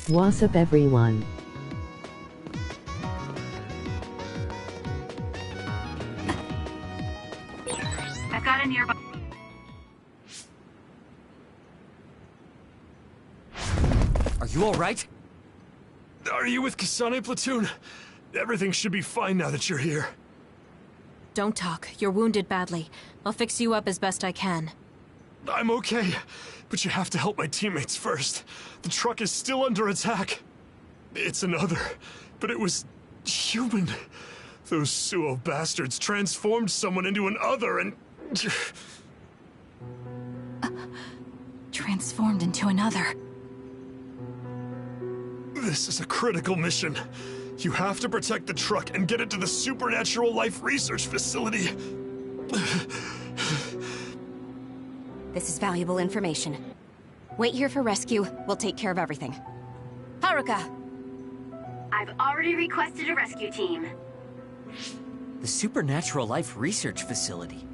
What's up, everyone? I've got a nearby. Are you alright? Are you with Kasane platoon? Everything should be fine now that you're here. Don't talk. You're wounded badly. I'll fix you up as best I can. I'm okay, but you have to help my teammates first. The truck is still under attack. It's another, but it was human. Those Suo bastards transformed someone into an other and... Transformed into another. This is a critical mission. You have to protect the truck and get it to the Supernatural Life Research Facility. This is valuable information. Wait here for rescue. We'll take care of everything. Haruka! I've already requested a rescue team. The Supernatural Life Research Facility.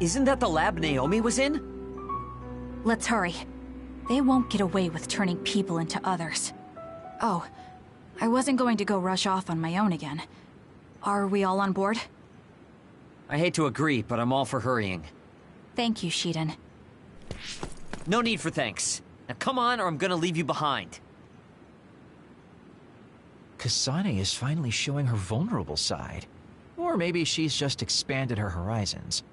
Isn't that the lab Naomi was in? Let's hurry. They won't get away with turning people into others. Oh, I wasn't going to go rush off on my own again. Are we all on board? I hate to agree, but I'm all for hurrying. Thank you, Shiden. No need for thanks. Now come on, or I'm gonna leave you behind. Kasane is finally showing her vulnerable side. Or maybe she's just expanded her horizons.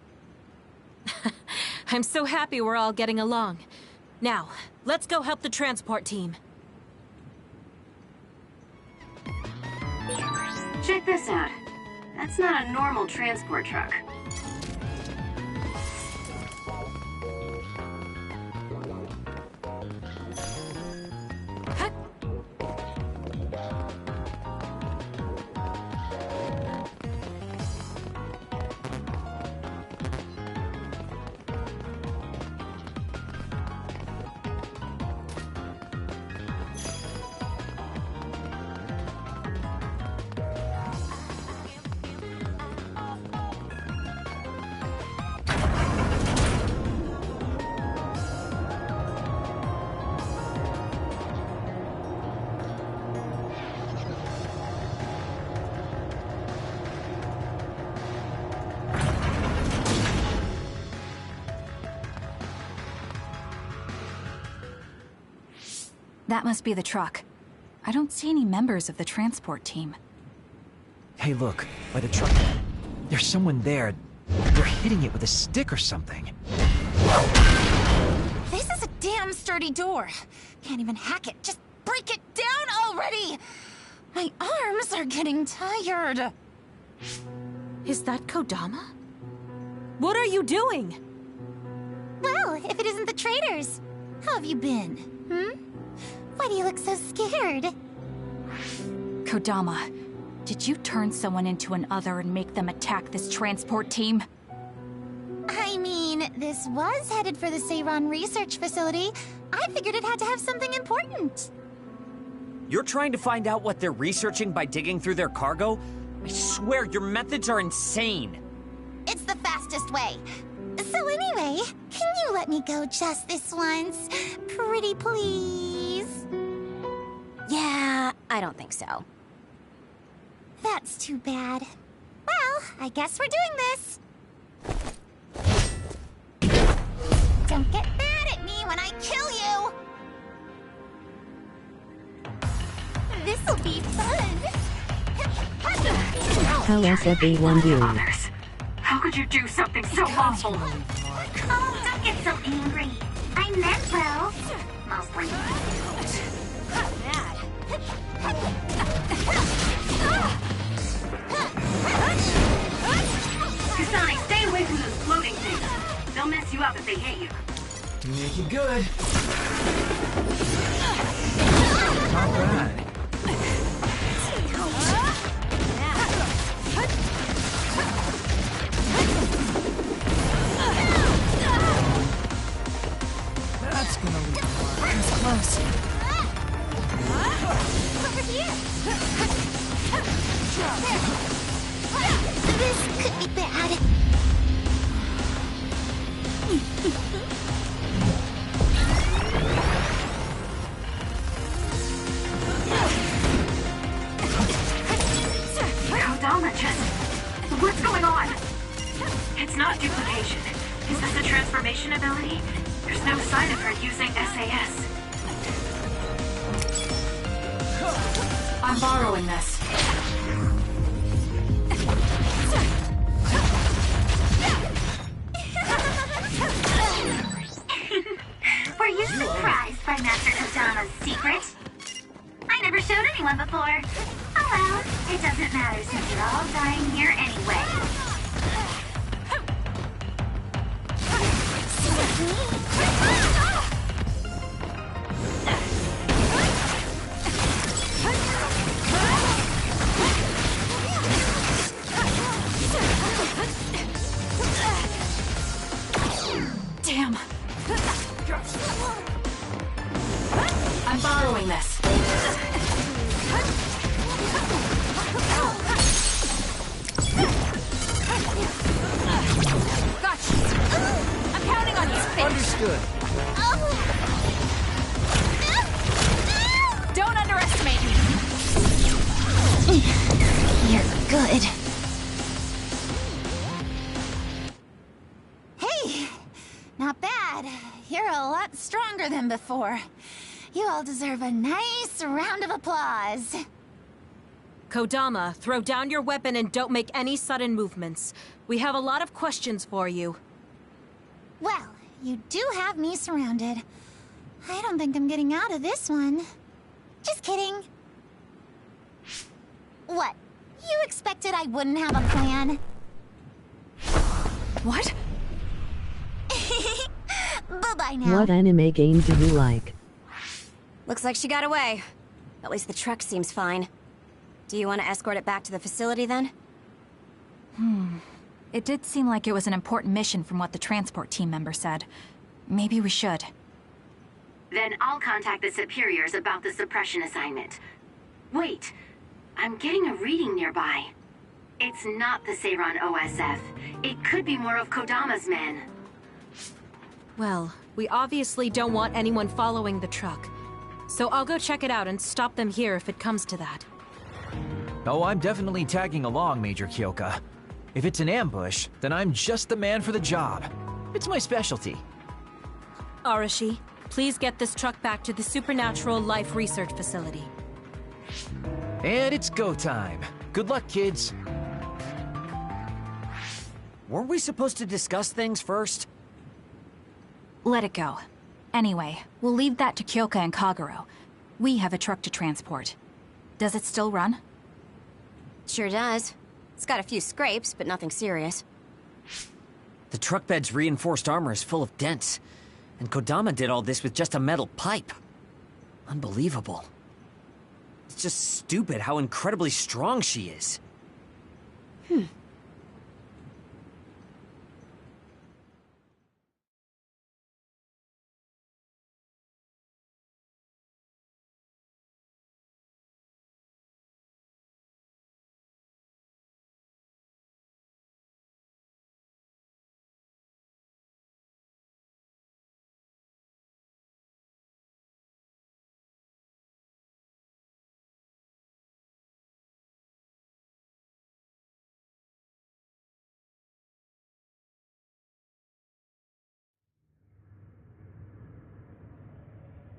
I'm so happy we're all getting along. Now, let's go help the transport team. Check this out. That's not a normal transport truck. That must be the truck. I don't see any members of the transport team. Hey, look, by the truck. There's someone there. They're hitting it with a stick or something. This is a damn sturdy door. Can't even hack it. Just break it down already! My arms are getting tired. Is that Kodama? What are you doing? Well, if it isn't the traitors. How have you been? Why do you look so scared? Kodama, did you turn someone into an other and make them attack this transport team? I mean, this was headed for the Seiran Research Facility. I figured it had to have something important. You're trying to find out what they're researching by digging through their cargo? I swear, your methods are insane. It's the fastest way. So anyway, can you let me go just this once? Pretty please? Yeah, I don't think so. That's too bad. Well, I guess we're doing this. Don't get mad at me when I kill you! This'll be fun! How's everyone doing? How could you do something so awful? Oh, don't get so angry. I meant well. Mostly. Mad. Kasane, stay away from those floating things. They'll mess you up if they hit you. Make it good. Not bad. That's gonna leave a mark. It's close. Over here. This could be bad. What's going on? It's not duplication. Is this a transformation ability? There's no sign of her using SAS. I'm borrowing this. Were you surprised by Master Kodama's secret? I never showed anyone before. Oh well, it doesn't matter since you're all dying here anyway. Damn. I'm borrowing this. Gotcha. I'm counting on you. Understood. Don't underestimate me. You're good. Hey, not bad. You're a lot stronger than before. You all deserve a nice round of applause. Kodama, throw down your weapon and don't make any sudden movements. We have a lot of questions for you. Well, you do have me surrounded. I don't think I'm getting out of this one. Just kidding. What? You expected I wouldn't have a plan? What? Bye-bye now. What anime game do you like? Looks like she got away. At least the truck seems fine. Do you want to escort it back to the facility then? It did seem like it was an important mission from what the transport team member said. Maybe we should. Then I'll contact the superiors about the suppression assignment. Wait, I'm getting a reading nearby. It's not the Seiran OSF. It could be more of Kodama's men. Well, we obviously don't want anyone following the truck. So I'll go check it out and stop them here if it comes to that. Oh, I'm definitely tagging along, Major Kyoka. If it's an ambush, then I'm just the man for the job. It's my specialty. Arashi, please get this truck back to the Supernatural Life Research Facility. And it's go time. Good luck, kids. Weren't we supposed to discuss things first? Let it go. Anyway, we'll leave that to Kyoka and Kagero. We have a truck to transport. Does it still run? Sure does. It's got a few scrapes, but nothing serious. The truck bed's reinforced armor is full of dents. And Kodama did all this with just a metal pipe. Unbelievable. It's just stupid how incredibly strong she is.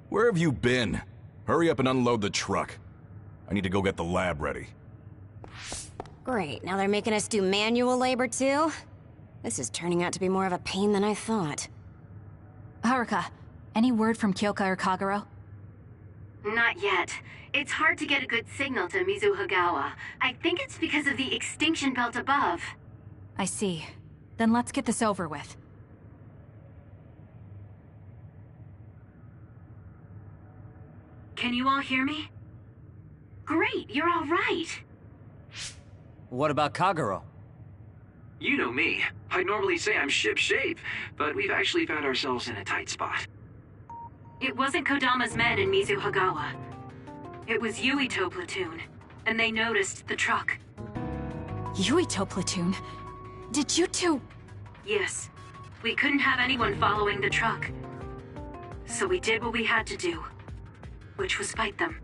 Where have you been? Hurry up and unload the truck. I need to go get the lab ready. Great, now they're making us do manual labor too? This is turning out to be more of a pain than I thought. Haruka, any word from Kyoka or Kagero? Not yet. It's hard to get a good signal to Mizuhagawa. I think it's because of the extinction belt above. I see. Then let's get this over with. Can you all hear me? Great, you're all right. What about Kagero? You know me. I normally say I'm ship-shape, but we've actually found ourselves in a tight spot. It wasn't Kodama's men in Mizuhagawa. It was Yuito platoon, and they noticed the truck. Yuito platoon? Did you two... Yes. We couldn't have anyone following the truck. So we did what we had to do, which was fight them.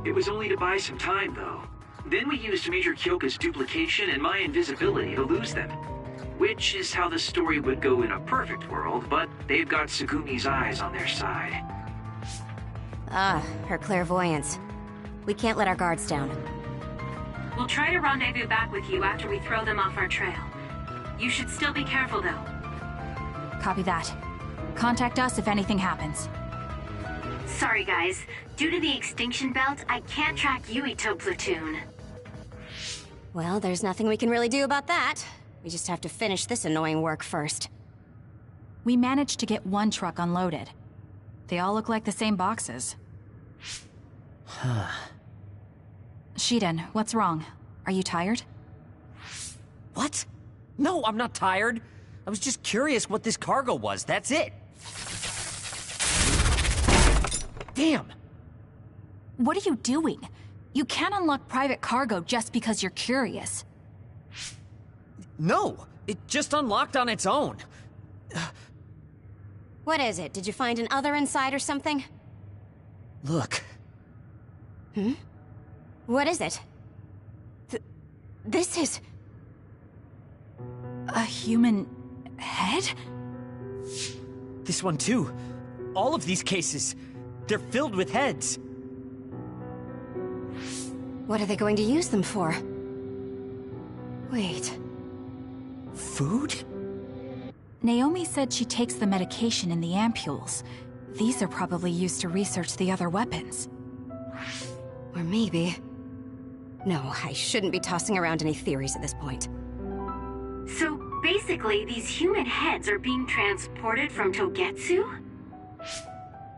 It was only to buy some time, though. Then we used Major Kyoka's duplication and my invisibility to lose them. Which is how the story would go in a perfect world, but they've got Segumi's eyes on their side. Ah, her clairvoyance. We can't let our guards down. We'll try to rendezvous back with you after we throw them off our trail. You should still be careful, though. Copy that. Contact us if anything happens. Sorry, guys. Due to the extinction belt, I can't track Yuito platoon. Well, there's nothing we can really do about that. We just have to finish this annoying work first. We managed to get one truck unloaded. They all look like the same boxes. Shiden, what's wrong? Are you tired? What? No, I'm not tired. I was just curious what this cargo was, that's it. Damn! What are you doing? You can't unlock private cargo just because you're curious. No, it just unlocked on its own. What is it? Did you find an other inside or something? Look. Hmm? What is it? This is... a human head? This one too. All of these cases. They're filled with heads. What are they going to use them for? Wait. Food? Naomi said she takes the medication in the ampules. These are probably used to research the other weapons. Or maybe... No, I shouldn't be tossing around any theories at this point. So basically, these human heads are being transported from Togetsu?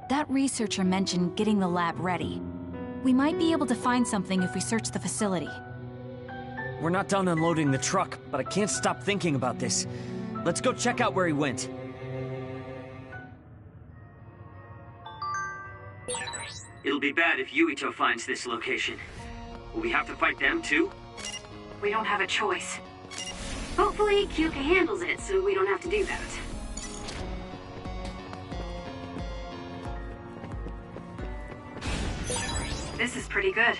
That researcher mentioned getting the lab ready. We might be able to find something if we search the facility. We're not done unloading the truck, but I can't stop thinking about this. Let's go check out where he went. It'll be bad if Yuito finds this location. Will we have to fight them too? We don't have a choice. Hopefully, Kyoka handles it so we don't have to do that. This is pretty good.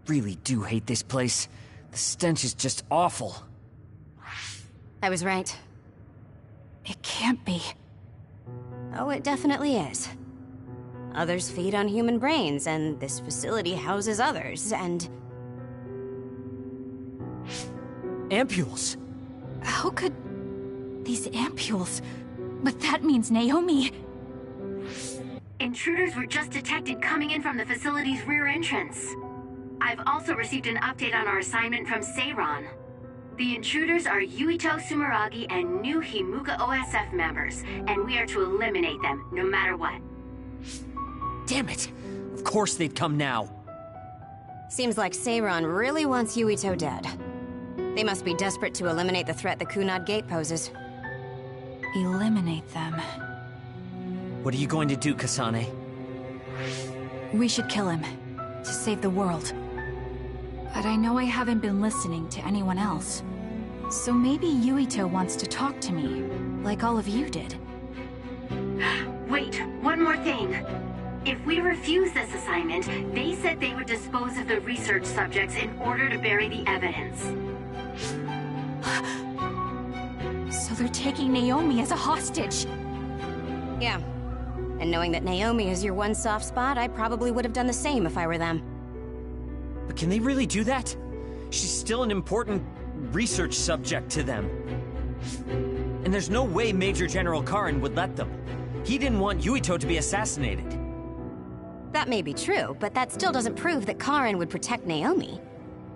Really do hate this place. The stench is just awful. I was right. It can't be. Oh, it definitely is. Others feed on human brains, and this facility houses others, and... Ampules! How could... these ampules... But that means Naomi... Intruders were just detected coming in from the facility's rear entrance. I've also received an update on our assignment from Seiron. The intruders are Yuito Sumeragi and new Himuka OSF members, and we are to eliminate them, no matter what. Damn it! Of course they'd come now. Seems like Seiron really wants Yuito dead. They must be desperate to eliminate the threat the Kunad Gate poses. Eliminate them. What are you going to do, Kasane? We should kill him, to save the world. But I know I haven't been listening to anyone else. So maybe Yuito wants to talk to me, like all of you did. Wait, one more thing. If we refuse this assignment, they said they would dispose of the research subjects in order to bury the evidence. So they're taking Naomi as a hostage. Yeah. And knowing that Naomi is your one soft spot, I probably would have done the same if I were them. But can they really do that? She's still an important research subject to them. And there's no way Major General Karin would let them. He didn't want Yuito to be assassinated. That may be true, but that still doesn't prove that Karin would protect Naomi.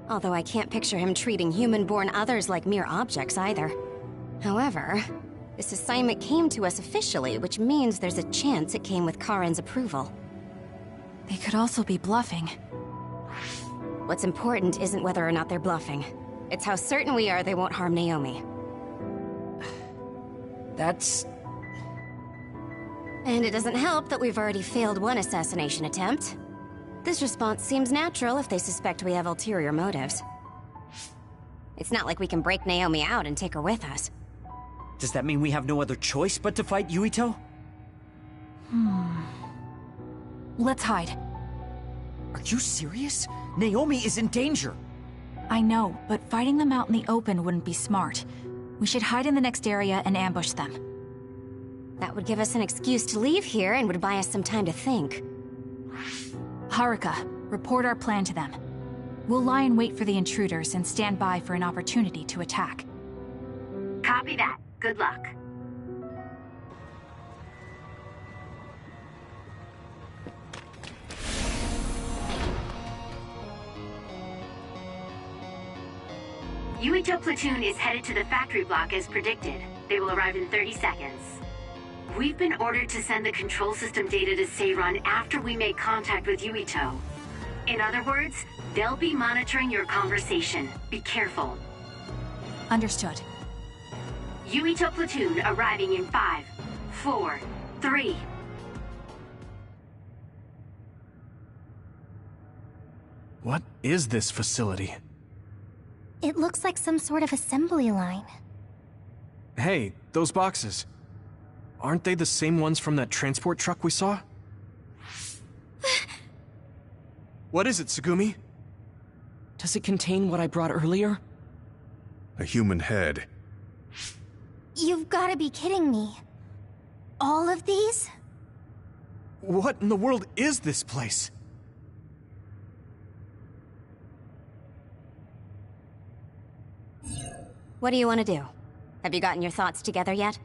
Although I can't picture him treating human-born others like mere objects either. However, this assignment came to us officially, which means there's a chance it came with Karen's approval. They could also be bluffing. What's important isn't whether or not they're bluffing. It's how certain we are they won't harm Naomi. That's... And it doesn't help that we've already failed one assassination attempt. This response seems natural if they suspect we have ulterior motives. It's not like we can break Naomi out and take her with us. Does that mean we have no other choice but to fight Yuito? Let's hide. Are you serious? Naomi is in danger. I know, but fighting them out in the open wouldn't be smart. We should hide in the next area and ambush them. That would give us an excuse to leave here and would buy us some time to think. Haruka, report our plan to them. We'll lie in wait for the intruders and stand by for an opportunity to attack. Copy that. Good luck. Yuito platoon is headed to the factory block as predicted. They will arrive in 30 seconds. We've been ordered to send the control system data to Seiran after we make contact with Yuito. In other words, they'll be monitoring your conversation. Be careful. Understood. Yuito platoon arriving in 5, 4, 3. What is this facility? It looks like some sort of assembly line. Hey, those boxes. Aren't they the same ones from that transport truck we saw? What is it, Tsugumi? Does it contain what I brought earlier? A human head. You've gotta be kidding me. All of these? What in the world is this place? What do you want to do? Have you gotten your thoughts together yet?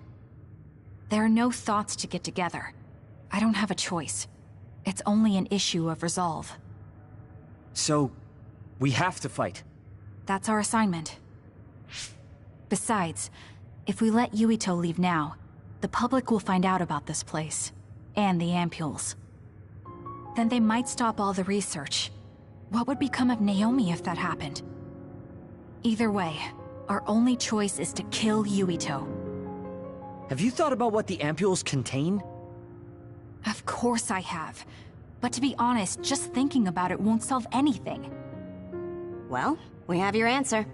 There are no thoughts to get together. I don't have a choice. It's only an issue of resolve. So, we have to fight. That's our assignment. Besides, if we let Yuito leave now, the public will find out about this place, and the ampules. Then they might stop all the research. What would become of Naomi if that happened? Either way, our only choice is to kill Yuito. Have you thought about what the ampules contain? Of course I have. But to be honest, just thinking about it won't solve anything. Well, we have your answer.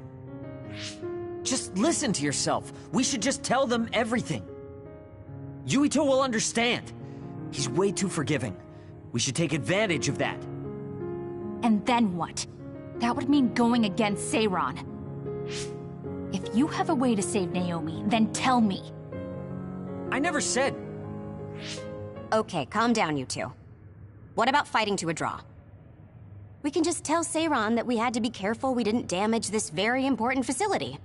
Just listen to yourself. We should just tell them everything. Yuito will understand. He's way too forgiving. We should take advantage of that. And then what? That would mean going against Seiran. If you have a way to save Naomi, then tell me. I never said... Okay, calm down, you two. What about fighting to a draw? We can just tell Seiran that we had to be careful we didn't damage this very important facility.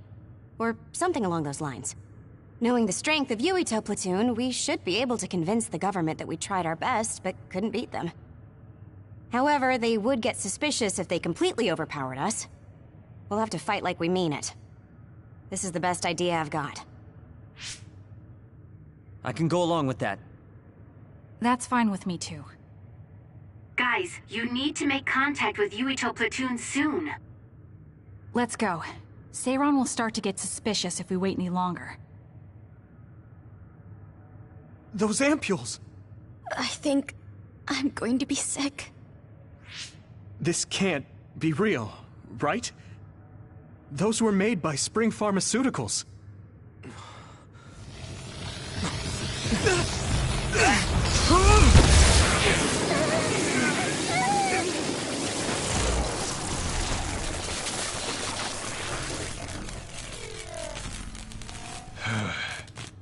Or something along those lines. Knowing the strength of Yuito platoon, we should be able to convince the government that we tried our best, but couldn't beat them. However, they would get suspicious if they completely overpowered us. We'll have to fight like we mean it. This is the best idea I've got. I can go along with that. That's fine with me too. Guys, you need to make contact with Yuito platoon soon. Let's go. Seiran will start to get suspicious if we wait any longer. Those ampules! I think I'm going to be sick. This can't be real, right? Those were made by Spring Pharmaceuticals.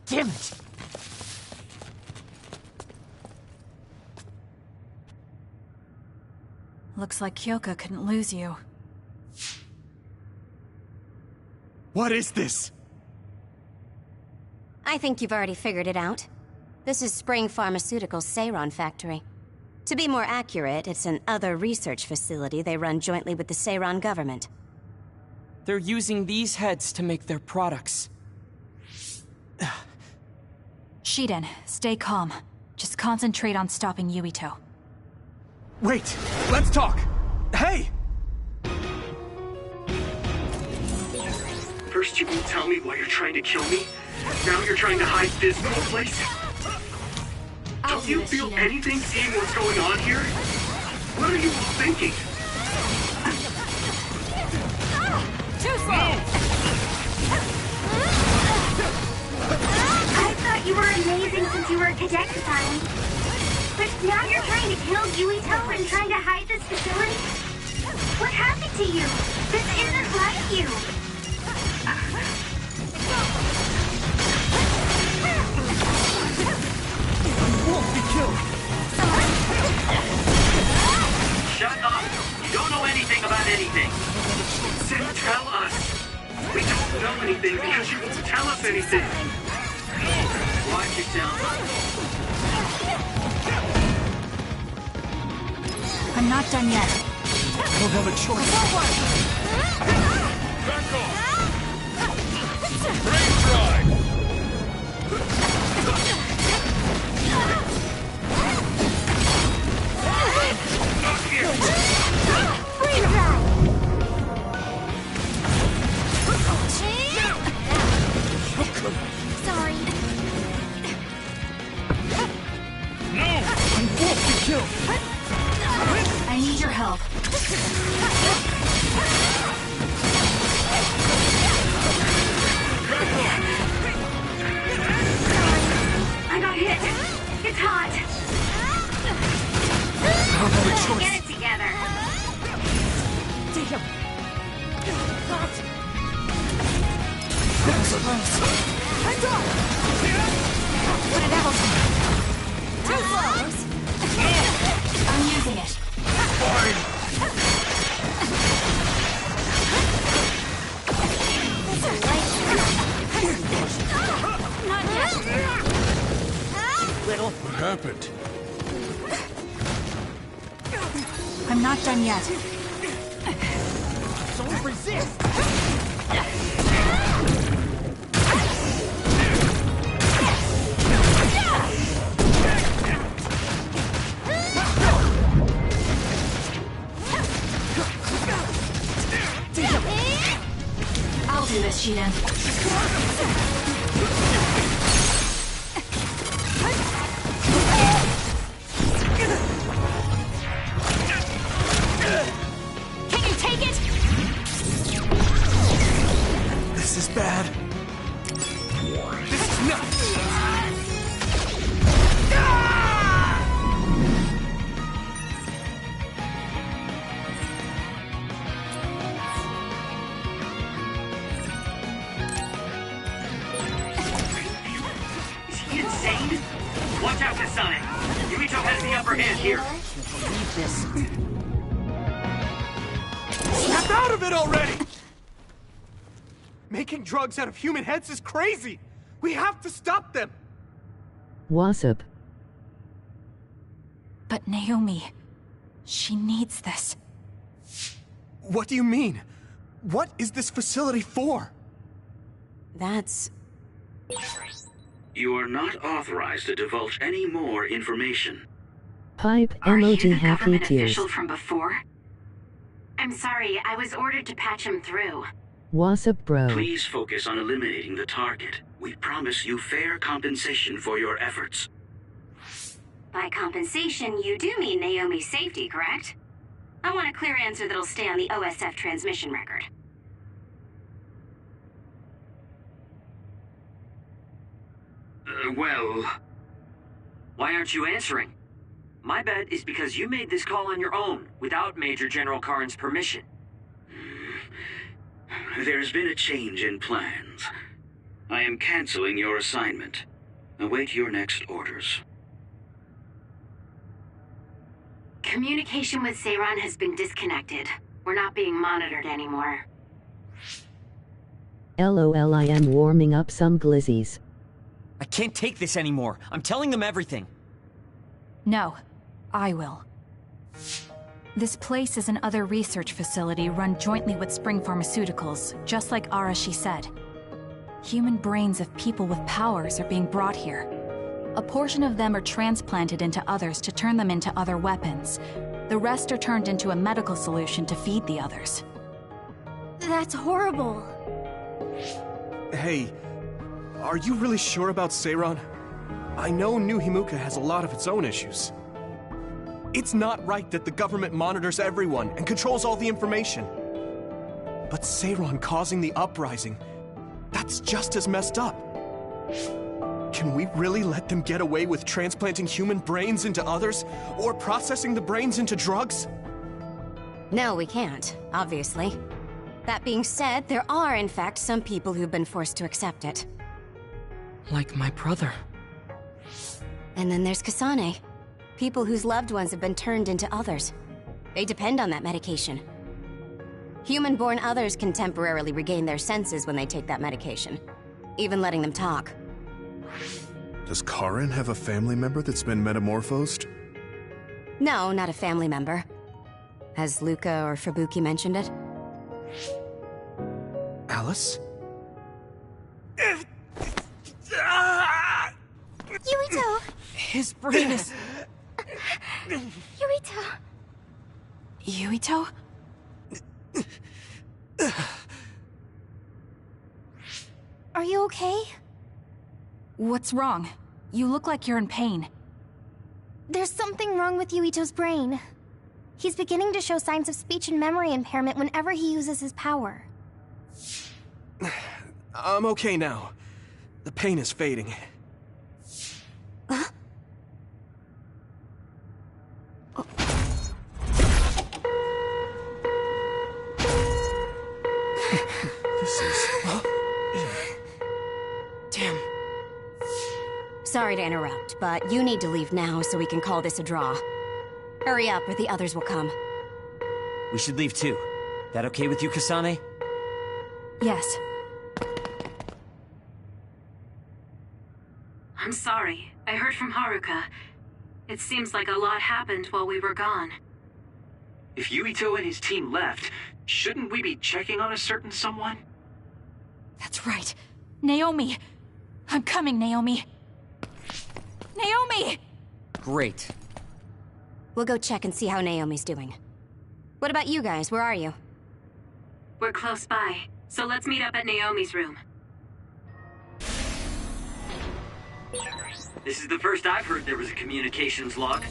Damn it! Looks like Kyoka couldn't lose you. What is this? I think you've already figured it out. This is Spring Pharmaceuticals' Seiran factory. To be more accurate, it's an other research facility they run jointly with the Seiran government. They're using these heads to make their products. Shiden, stay calm. Just concentrate on stopping Yuito. Wait, let's talk! Hey! First you won't tell me why you're trying to kill me. Now you're trying to hide this whole place. Don't you feel anything seeing what's going on here? What are you all thinking? Too slow! I thought you were amazing since you were a cadet asylum. But now you're trying to kill Yuito and trying to hide this facility? What happened to you? This isn't like you. You won't be killed! Shut up! You don't know anything about anything. Then tell us. We don't know anything because you won't tell us anything. Watch yourself. I'm not done yet. I don't have a choice. Back off! Brain drive! Not here! Brain drive! Sorry. No! I won't be killed! I need your help. I got hit. It's hot. I don't have a choice. Get it together. Damn! That was close. Put it out. Too close. I'm using it. Not yet. Little. What happened? I'm not done yet. Don't resist! I'll do this, Shiden. Can you take it? This is bad. This is nuts! Is he insane? Watch out, Kasane. Yuito has the upper hand here. Believe this. Snap out of it already! Making drugs out of human heads is crazy! We have to stop them! Wasp. But Naomi, she needs this. What do you mean? What is this facility for? That's... You are not authorized to divulge any more information. Pipe Are you emoji the happy government tears. official from before? I'm sorry, I was ordered to patch him through. Wasp bro. Please focus on eliminating the target. We promise you fair compensation for your efforts. By compensation, you do mean Naomi's safety, correct? I want a clear answer that'll stay on the OSF transmission record. Well... Why aren't you answering? My bet is because you made this call on your own, without Major General Karn's permission. There's been a change in plans. I am canceling your assignment. Await your next orders. Communication with Seiran has been disconnected. We're not being monitored anymore. LOL, I am warming up some glizzies. I can't take this anymore. I'm telling them everything. No, I will. This place is another research facility run jointly with Spring Pharmaceuticals, just like Arashi said. Human brains of people with powers are being brought here. A portion of them are transplanted into others to turn them into other weapons. The rest are turned into a medical solution to feed the others. That's horrible. Hey, are you really sure about Seiran? I know New Himuka has a lot of its own issues. It's not right that the government monitors everyone and controls all the information. But Seiran causing the uprising, that's just as messed up. Can we really let them get away with transplanting human brains into others, or processing the brains into drugs? No, we can't, obviously. That being said, there are, in fact, some people who've been forced to accept it. Like my brother. And then there's Kasane. People whose loved ones have been turned into others. They depend on that medication. Human-born others can temporarily regain their senses when they take that medication, even letting them talk. Does Karin have a family member that's been metamorphosed? No, not a family member. Has Luca or Fubuki mentioned it? Alice? Yuito! His brain is... Yuito! Yuito? Are you okay? What's wrong? You look like you're in pain. There's something wrong with Yuito's brain. He's beginning to show signs of speech and memory impairment whenever he uses his power. I'm okay now. The pain is fading. Huh? This is... Damn. Sorry to interrupt, but you need to leave now so we can call this a draw. Hurry up or the others will come. We should leave too. That okay with you, Kasane? Yes. I'm sorry. I heard from Haruka. It seems like a lot happened while we were gone. If Yuito and his team left, shouldn't we be checking on a certain someone? That's right. Naomi! I'm coming, Naomi! Naomi! Great. We'll go check and see how Naomi's doing. What about you guys? Where are you? We're close by, so let's meet up at Naomi's room. This is the first I've heard there was a communications log.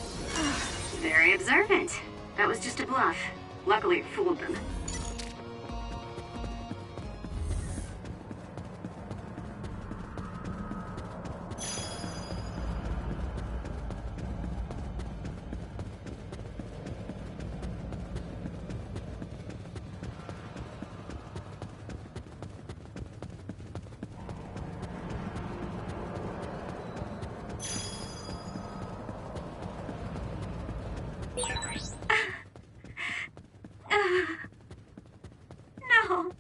Very observant. That was just a bluff. Luckily, it fooled them. No.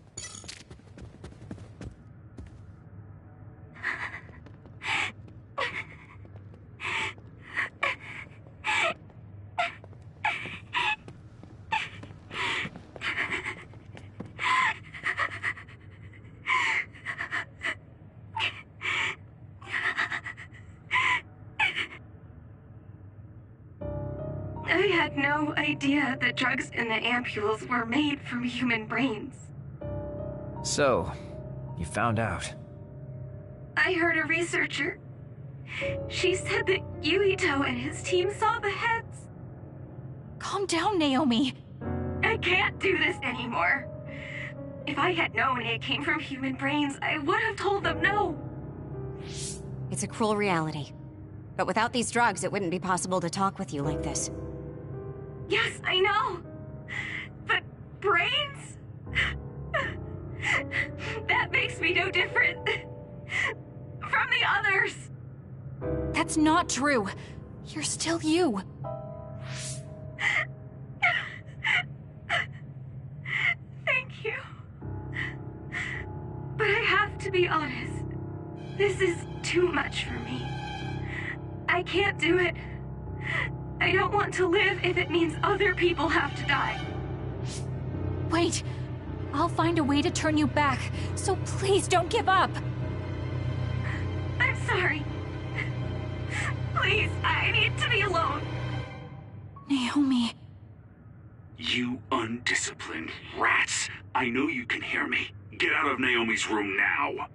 I had no idea the drugs in the ampules were made from human brains. So, you found out. I heard a researcher. She said that Yuito and his team saw the heads. Calm down, Naomi. I can't do this anymore. If I had known it came from human brains, I would have told them no. It's a cruel reality. But without these drugs, it wouldn't be possible to talk with you like this. Yes, I know. But brains? That makes me no different from the others. That's not true. You're still you. Thank you. But I have to be honest. This is too much for me. I can't do it. I don't want to live if it means other people have to die. Wait! I'll find a way to turn you back, so please don't give up! I'm sorry. Please, I need to be alone. Naomi... You undisciplined rats. I know you can hear me. Get out of Naomi's room now.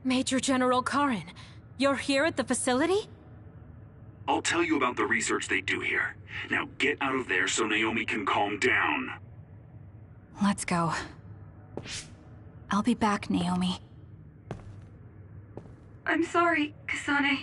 Major General Karin, you're here at the facility? I'll tell you about the research they do here. Now get out of there so Naomi can calm down. Let's go. I'll be back, Naomi. I'm sorry, Kasane.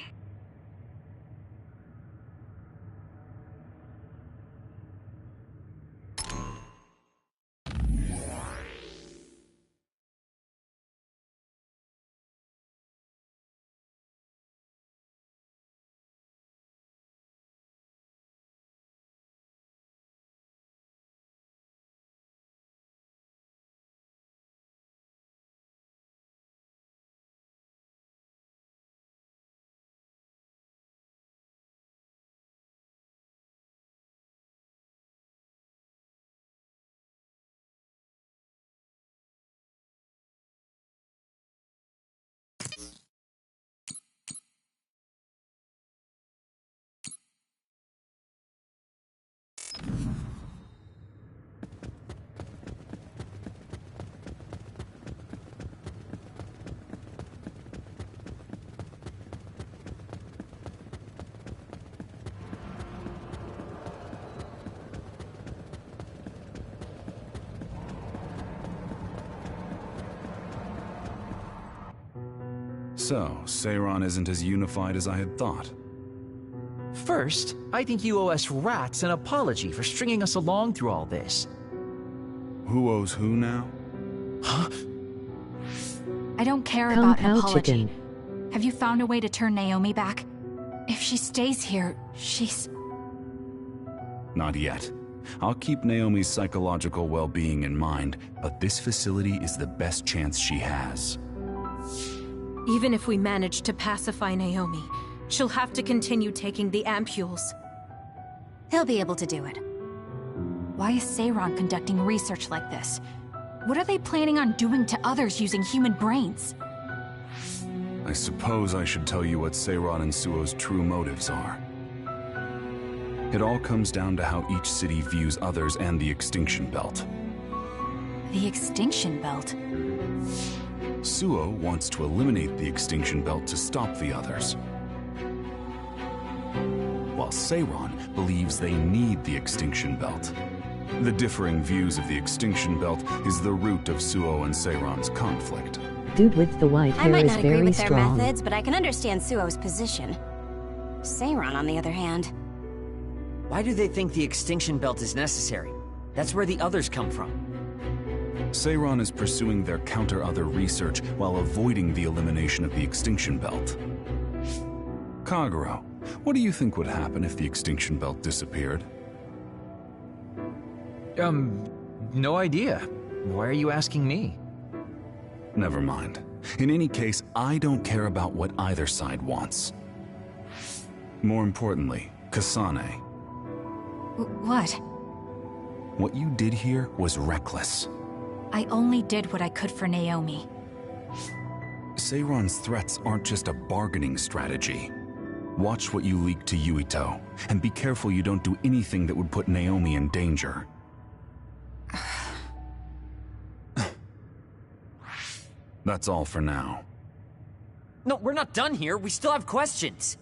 So, Seiron isn't as unified as I had thought. First, I think you owe us rats an apology for stringing us along through all this. Who owes who now? Huh? I don't care Kung about an Pao apology. Chicken. Have you found a way to turn Naomi back? If she stays here, she's... Not yet. I'll keep Naomi's psychological well-being in mind, but this facility is the best chance she has. Even if we manage to pacify Naomi, she'll have to continue taking the ampules. He'll be able to do it. Why is Seiron conducting research like this? What are they planning on doing to others using human brains? I suppose I should tell you what Seiron and Suo's true motives are. It all comes down to how each city views others and the Extinction Belt. The Extinction Belt? Suo wants to eliminate the Extinction Belt to stop the others, while Seiron believes they need the Extinction Belt. The differing views of the Extinction Belt is the root of Suo and Seiron's conflict. Dude with the white I hair might is not agree very with their strong. methods, but I can understand Suo's position. Seiron, on the other hand... Why do they think the Extinction Belt is necessary? That's where the others come from. Seiron is pursuing their counter-other research while avoiding the elimination of the Extinction Belt. Kagero, what do you think would happen if the Extinction Belt disappeared? No idea. Why are you asking me? Never mind. In any case, I don't care about what either side wants. More importantly, Kasane. What? What you did here was reckless. I only did what I could for Naomi. Seiron's threats aren't just a bargaining strategy. Watch what you leak to Yuito, and be careful you don't do anything that would put Naomi in danger. That's all for now. No, we're not done here. We still have questions.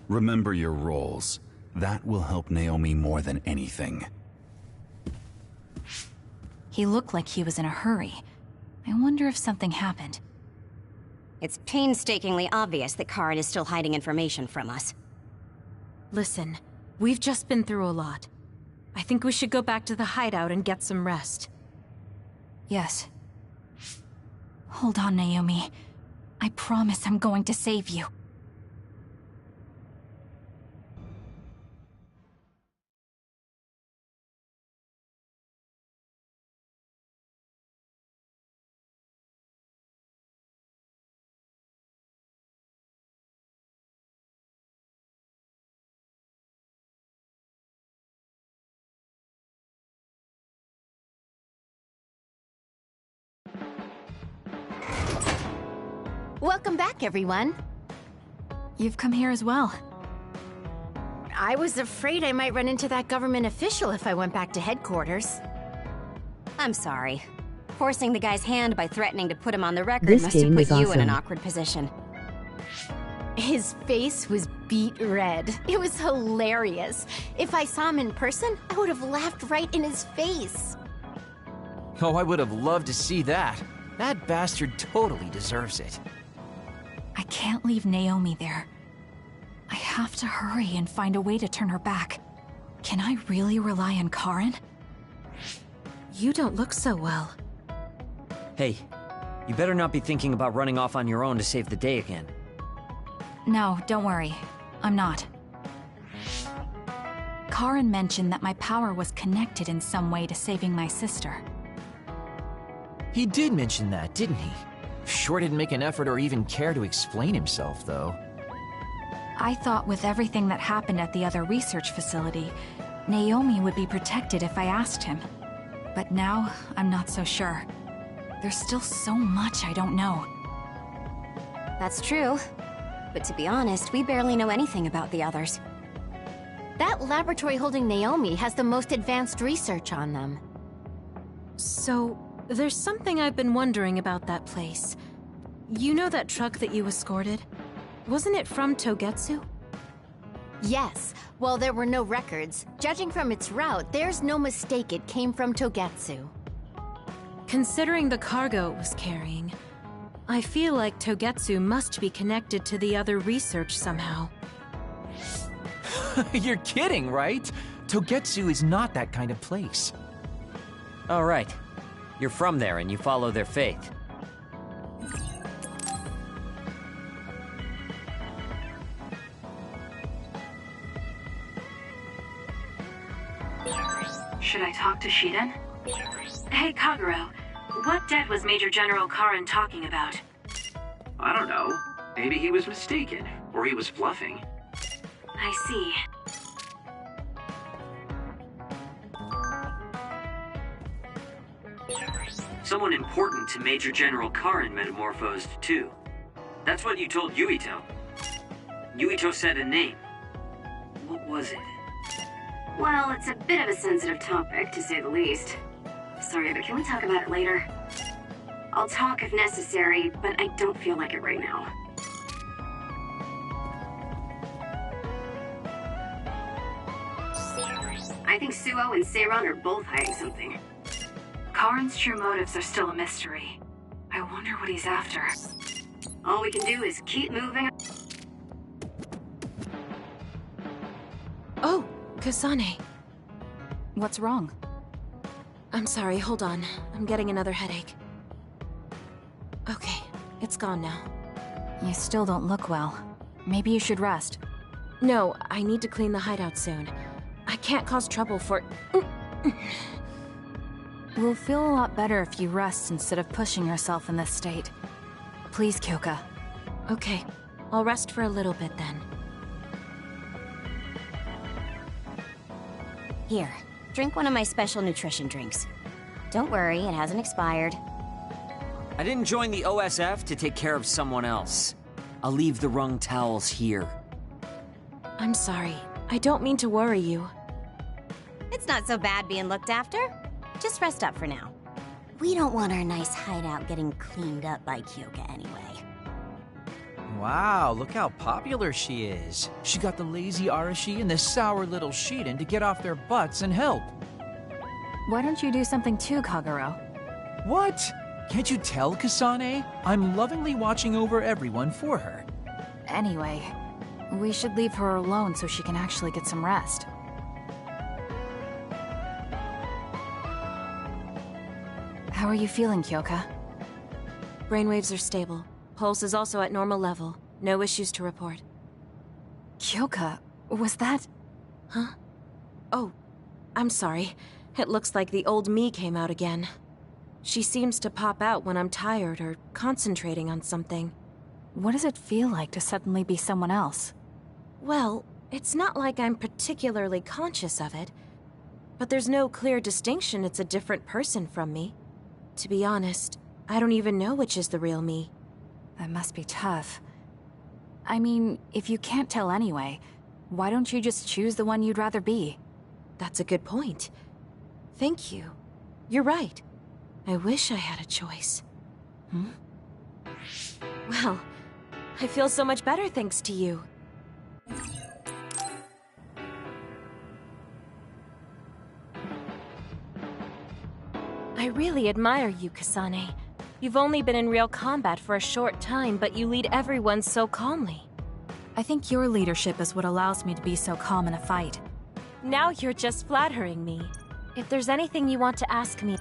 Remember your roles. That will help Naomi more than anything. He looked like he was in a hurry. I wonder if something happened. It's painstakingly obvious that Karin is still hiding information from us. Listen, we've just been through a lot. I think we should go back to the hideout and get some rest. Yes. Hold on, Naomi. I promise I'm going to save you. Welcome back, everyone. You've come here as well. I was afraid I might run into that government official if I went back to headquarters. I'm sorry. Forcing the guy's hand by threatening to put him on the record This must have game put is you in an awesome. awkward position. His face was beet red. It was hilarious. If I saw him in person, I would have laughed right in his face. Oh, I would have loved to see that. That bastard totally deserves it. I can't leave Naomi there. I have to hurry and find a way to turn her back. Can I really rely on Karen? You don't look so well. Hey, you better not be thinking about running off on your own to save the day again. No, don't worry. I'm not. Karen mentioned that my power was connected in some way to saving my sister. He did mention that, didn't he? Sure didn't make an effort or even care to explain himself, though. I thought with everything that happened at the other research facility, Naomi would be protected if I asked him. But now, I'm not so sure. There's still so much I don't know. That's true. But to be honest, we barely know anything about the others. That laboratory holding Naomi has the most advanced research on them. So, there's something I've been wondering about that place. You know that truck that you escorted? Wasn't it from Togetsu? Yes. While there were no records, judging from its route, there's no mistake it came from Togetsu. Considering the cargo it was carrying, I feel like Togetsu must be connected to the other research somehow. You're kidding, right? Togetsu is not that kind of place. All right. You're from there and you follow their faith. Should I talk to Shiden? Hey, Kagero. What debt was Major General Karen talking about? I don't know. Maybe he was mistaken, or he was bluffing. I see. Someone important to Major General Karen metamorphosed, too. That's what you told Yuito. Yuito said a name. What was it? Well, it's a bit of a sensitive topic, to say the least. Sorry, but can we talk about it later? I'll talk if necessary, but I don't feel like it right now. I think Suo and Seiron are both hiding something. Karen's true motives are still a mystery. I wonder what he's after. All we can do is keep moving. Oh, Kasane. What's wrong? I'm sorry, hold on. I'm getting another headache. Okay, it's gone now. You still don't look well. Maybe you should rest. No, I need to clean the hideout soon. I can't cause trouble for... We'll feel a lot better if you rest instead of pushing yourself in this state. Please, Kyoka. Okay, I'll rest for a little bit then. Here, drink one of my special nutrition drinks. Don't worry, it hasn't expired. I didn't join the OSF to take care of someone else. I'll leave the wrung towels here. I'm sorry. I don't mean to worry you. It's not so bad being looked after. Just rest up for now. We don't want our nice hideout getting cleaned up by Kyoka anyway. Wow, look how popular she is. She got the lazy Arashi and the sour little Shiden to get off their butts and help. Why don't you do something too, Kagero? What? Can't you tell, Kasane? I'm lovingly watching over everyone for her. Anyway, we should leave her alone so she can actually get some rest. How are you feeling, Kyoka? Brainwaves are stable. Pulse is also at normal level. No issues to report. Kyoka, was that... Huh? Oh, I'm sorry. It looks like the old me came out again. She seems to pop out when I'm tired or concentrating on something. What does it feel like to suddenly be someone else? Well, it's not like I'm particularly conscious of it. But there's no clear distinction it's a different person from me. To be honest, I don't even know which is the real me. That must be tough. I mean, if you can't tell anyway, why don't you just choose the one you'd rather be? That's a good point. Thank you. You're right. I wish I had a choice. Well, I feel so much better thanks to you. I really admire you, Kasane. You've only been in real combat for a short time, but you lead everyone so calmly. I think your leadership is what allows me to be so calm in a fight. Now you're just flattering me. If there's anything you want to ask me...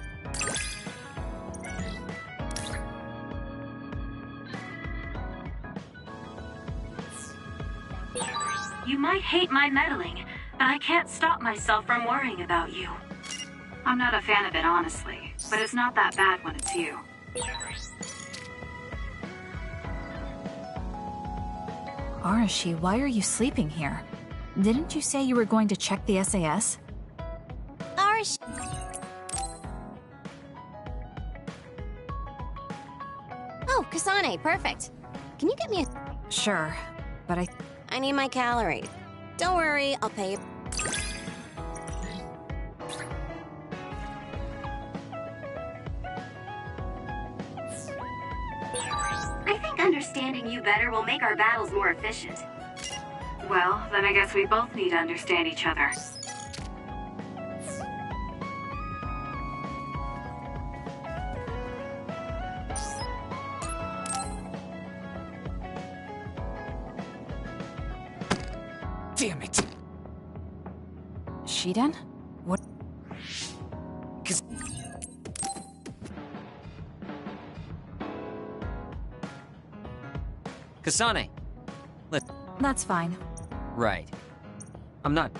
You might hate my meddling, but I can't stop myself from worrying about you. I'm not a fan of it, honestly, but it's not that bad when it's you. Arashi, why are you sleeping here? Didn't you say you were going to check the SAS? Arashi... Oh, Kasane, perfect. Can you get me a... Sure, but I need my calories. Don't worry, I'll pay you. I think understanding you better will make our battles more efficient. Well, then I guess we both need to understand each other. Damn it! Shiden? What? Kasane! That's fine. Right. I'm not...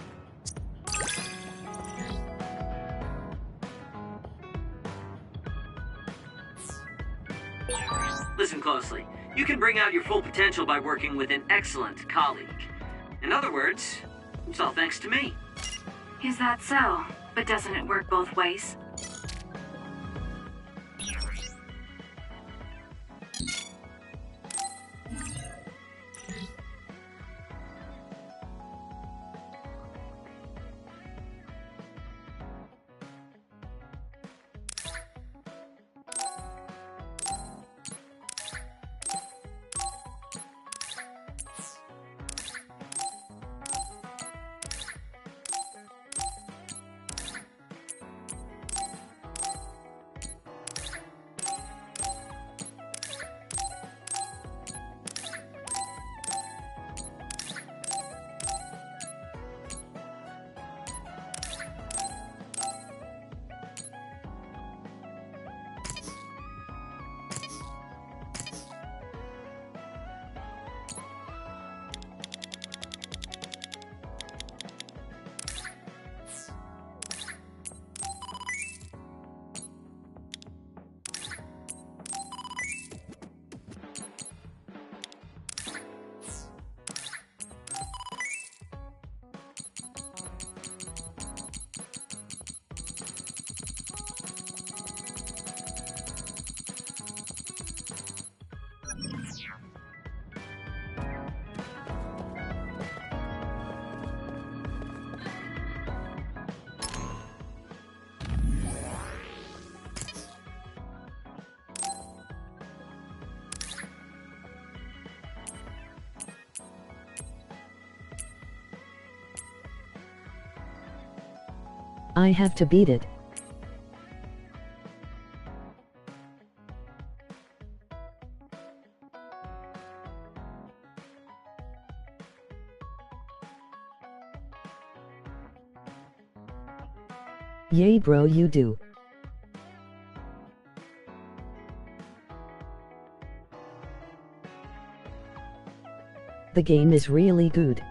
Listen closely. You can bring out your full potential by working with an excellent colleague. In other words, it's all thanks to me. Is that so? But doesn't it work both ways? I have to beat it. Yay bro, you do. The game is really good.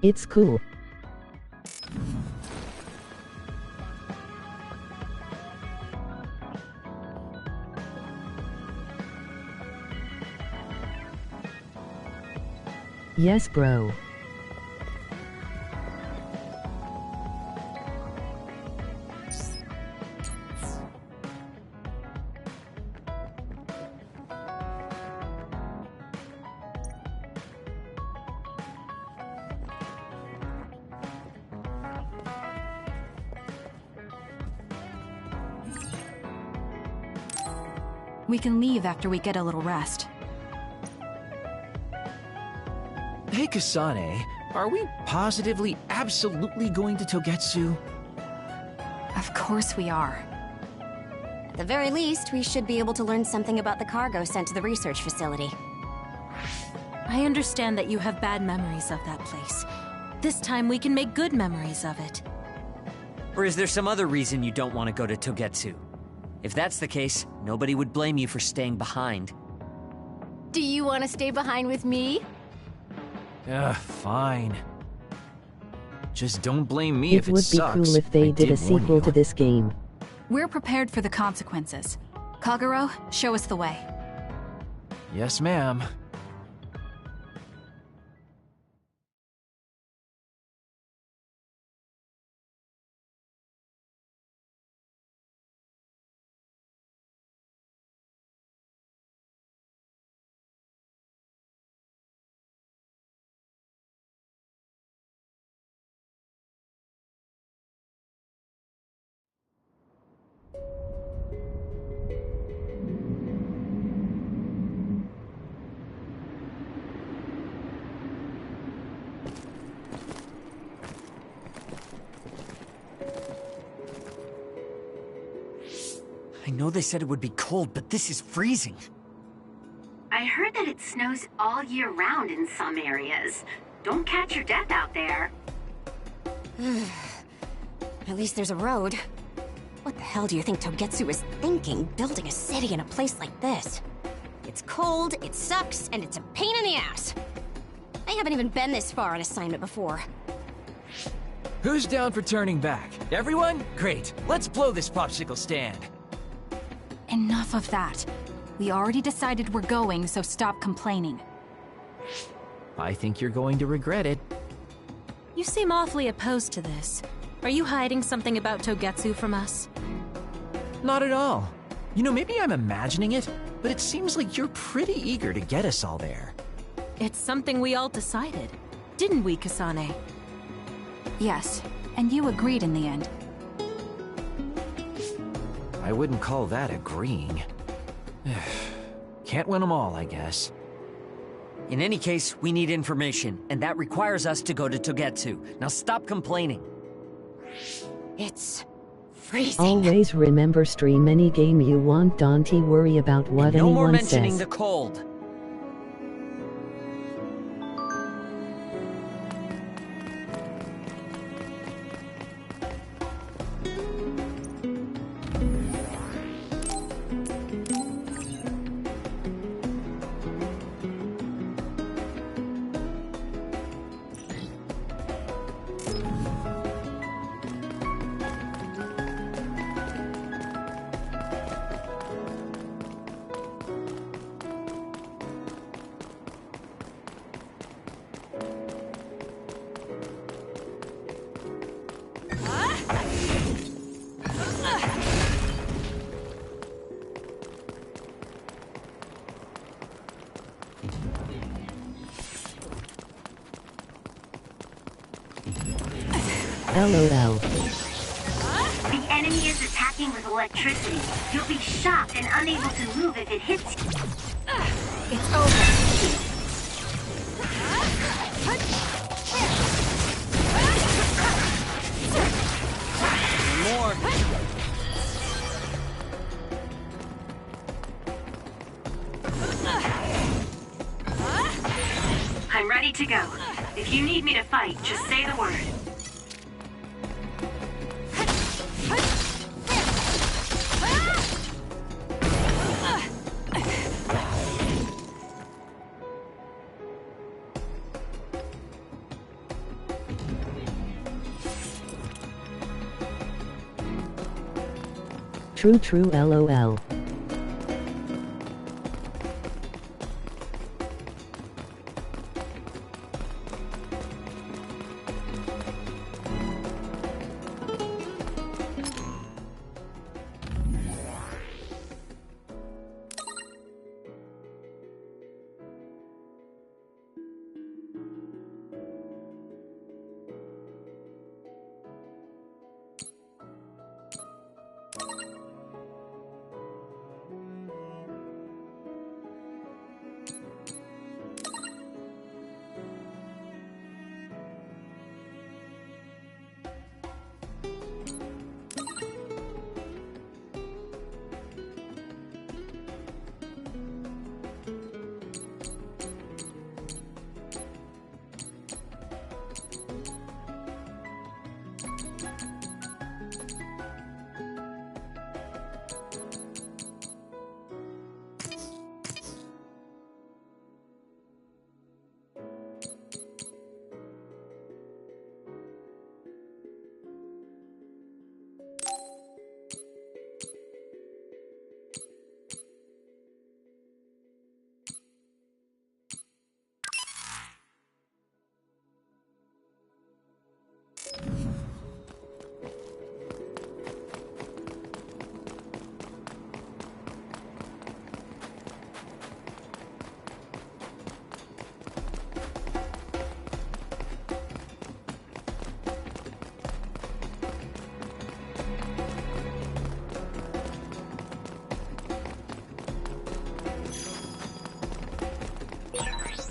It's cool. Yes, bro. We can leave after we get a little rest. Hey, Kasane, are we positively, absolutely going to Togetsu? Of course we are. At the very least, we should be able to learn something about the cargo sent to the research facility. I understand that you have bad memories of that place. This time we can make good memories of it. Or is there some other reason you don't want to go to Togetsu? If that's the case, nobody would blame you for staying behind. Do you want to stay behind with me? Fine. Just don't blame me if it sucks. It would be cool if they did a sequel to this game. We're prepared for the consequences. Kagero, show us the way. Yes, ma'am. I know they said it would be cold, but this is freezing. I heard that it snows all year round in some areas. Don't catch your death out there. At least there's a road. What the hell do you think Togetsu is thinking, building a city in a place like this? It's cold, it sucks, and it's a pain in the ass. I haven't even been this far on assignment before. Who's down for turning back? Everyone? Great. Let's blow this popsicle stand. Enough of that. We already decided we're going, so stop complaining. I think you're going to regret it. You seem awfully opposed to this. Are you hiding something about Togetsu from us? Not at all. You know, maybe I'm imagining it, but it seems like you're pretty eager to get us all there. It's something we all decided. Didn't we, Kasane? Yes, and you agreed in the end. I wouldn't call that agreeing. Can't win them all, I guess. In any case, we need information, and that requires us to go to Togetsu. Now stop complaining. It's freezing. Always remember, stream any game you want, don't worry about what No more anyone mentioning says. the cold. LOL. The enemy is attacking with electricity. You'll be shocked and unable to move if it hits you. It's over. More. I'm ready to go. If you need me to fight, just say the word. True LOL.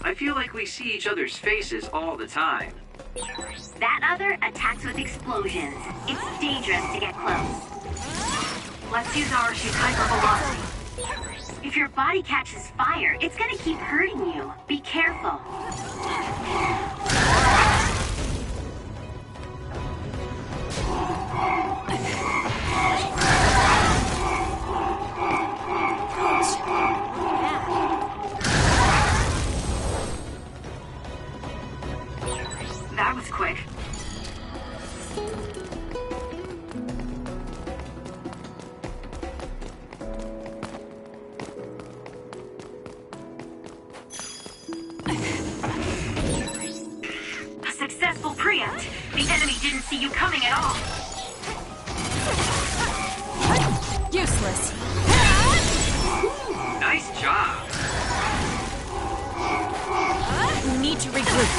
I feel like we see each other's faces all the time. That other attacks with explosions. It's dangerous to get close. Let's use our she's hypervelocity. If your body catches fire, it's gonna keep hurting you. Be careful. That was quick. A successful preempt. The enemy didn't see you coming at all. Useless. Nice job. We need to regroup.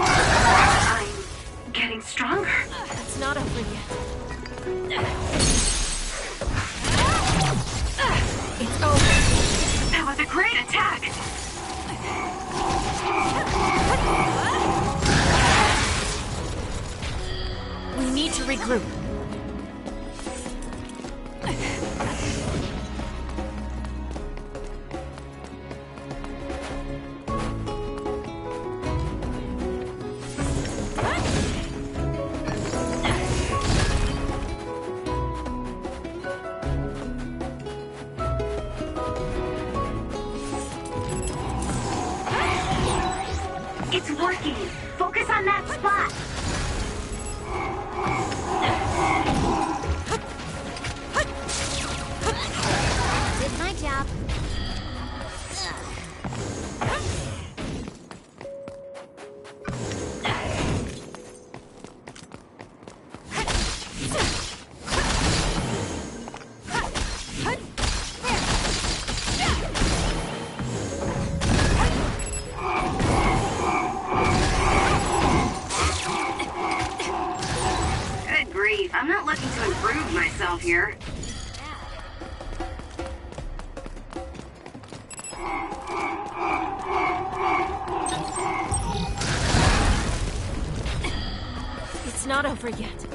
I'm getting stronger. It's not over yet. It's over. That was a great attack. We need to regroup. It's working. Focus on that spot. Did my job. not over yet.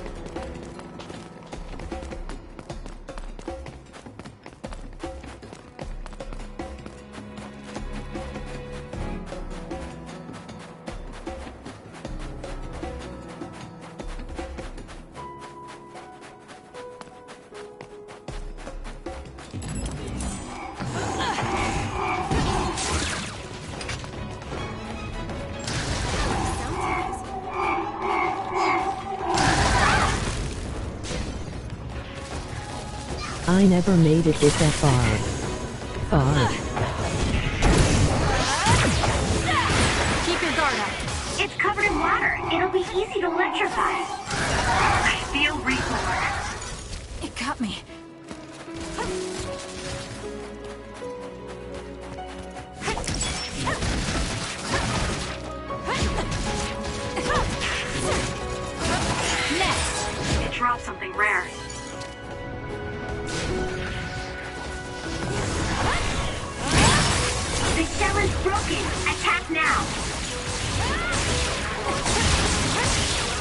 I never made it this far. Keep your guard up. It's covered in water. It'll be easy to electrify. I feel recoil. It got me. Next! It dropped something rare. The shell is broken. Attack now.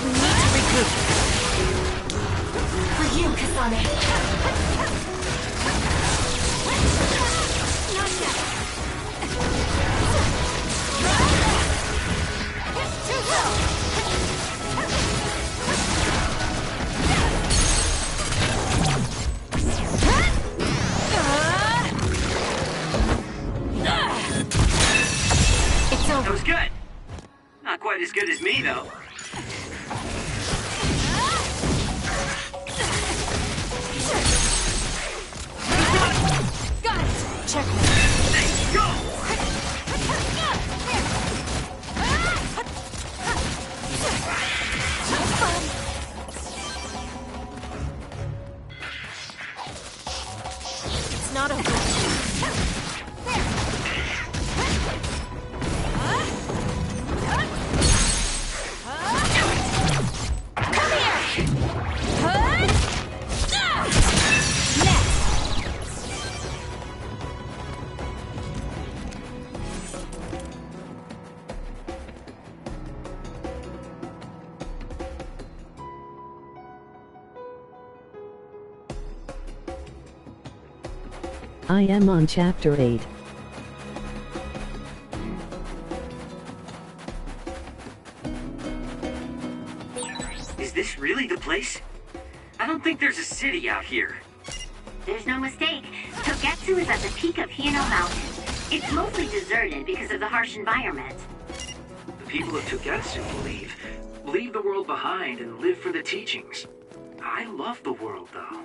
We need to regroup. For you, Kasane. Not yet. Too low. It's over. That was good. Not quite as good as me, though. Got it. Checkmate. Hey, go! It's not over. I am on chapter 8. Is this really the place? I don't think there's a city out here. There's no mistake. Togetsu is at the peak of Hino Mountain. It's mostly deserted because of the harsh environment. The people of Togetsu leave the world behind and live for the teachings. I love the world, though.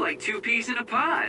like two peas in a pod.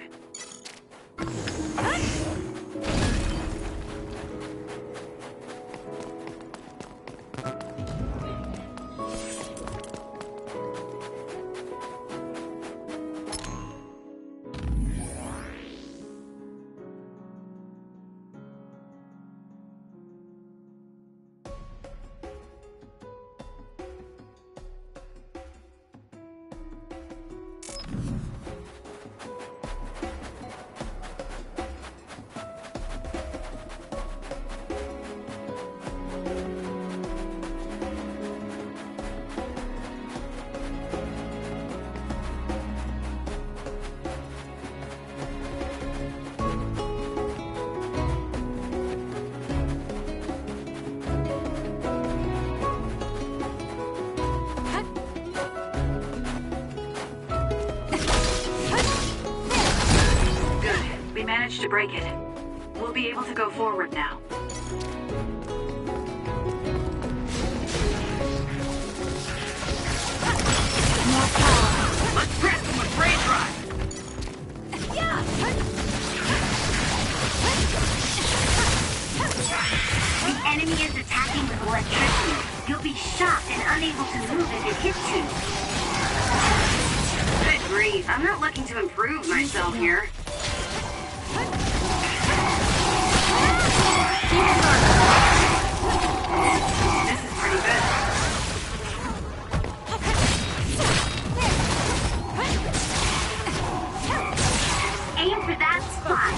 To break it. We'll be able to go forward now. More power! Let's press them with brain drive! The enemy is attacking with electricity. You'll be shocked and unable to move if it hits you. Good grief, I'm not looking to improve myself here. This is pretty good. Aim for that spot.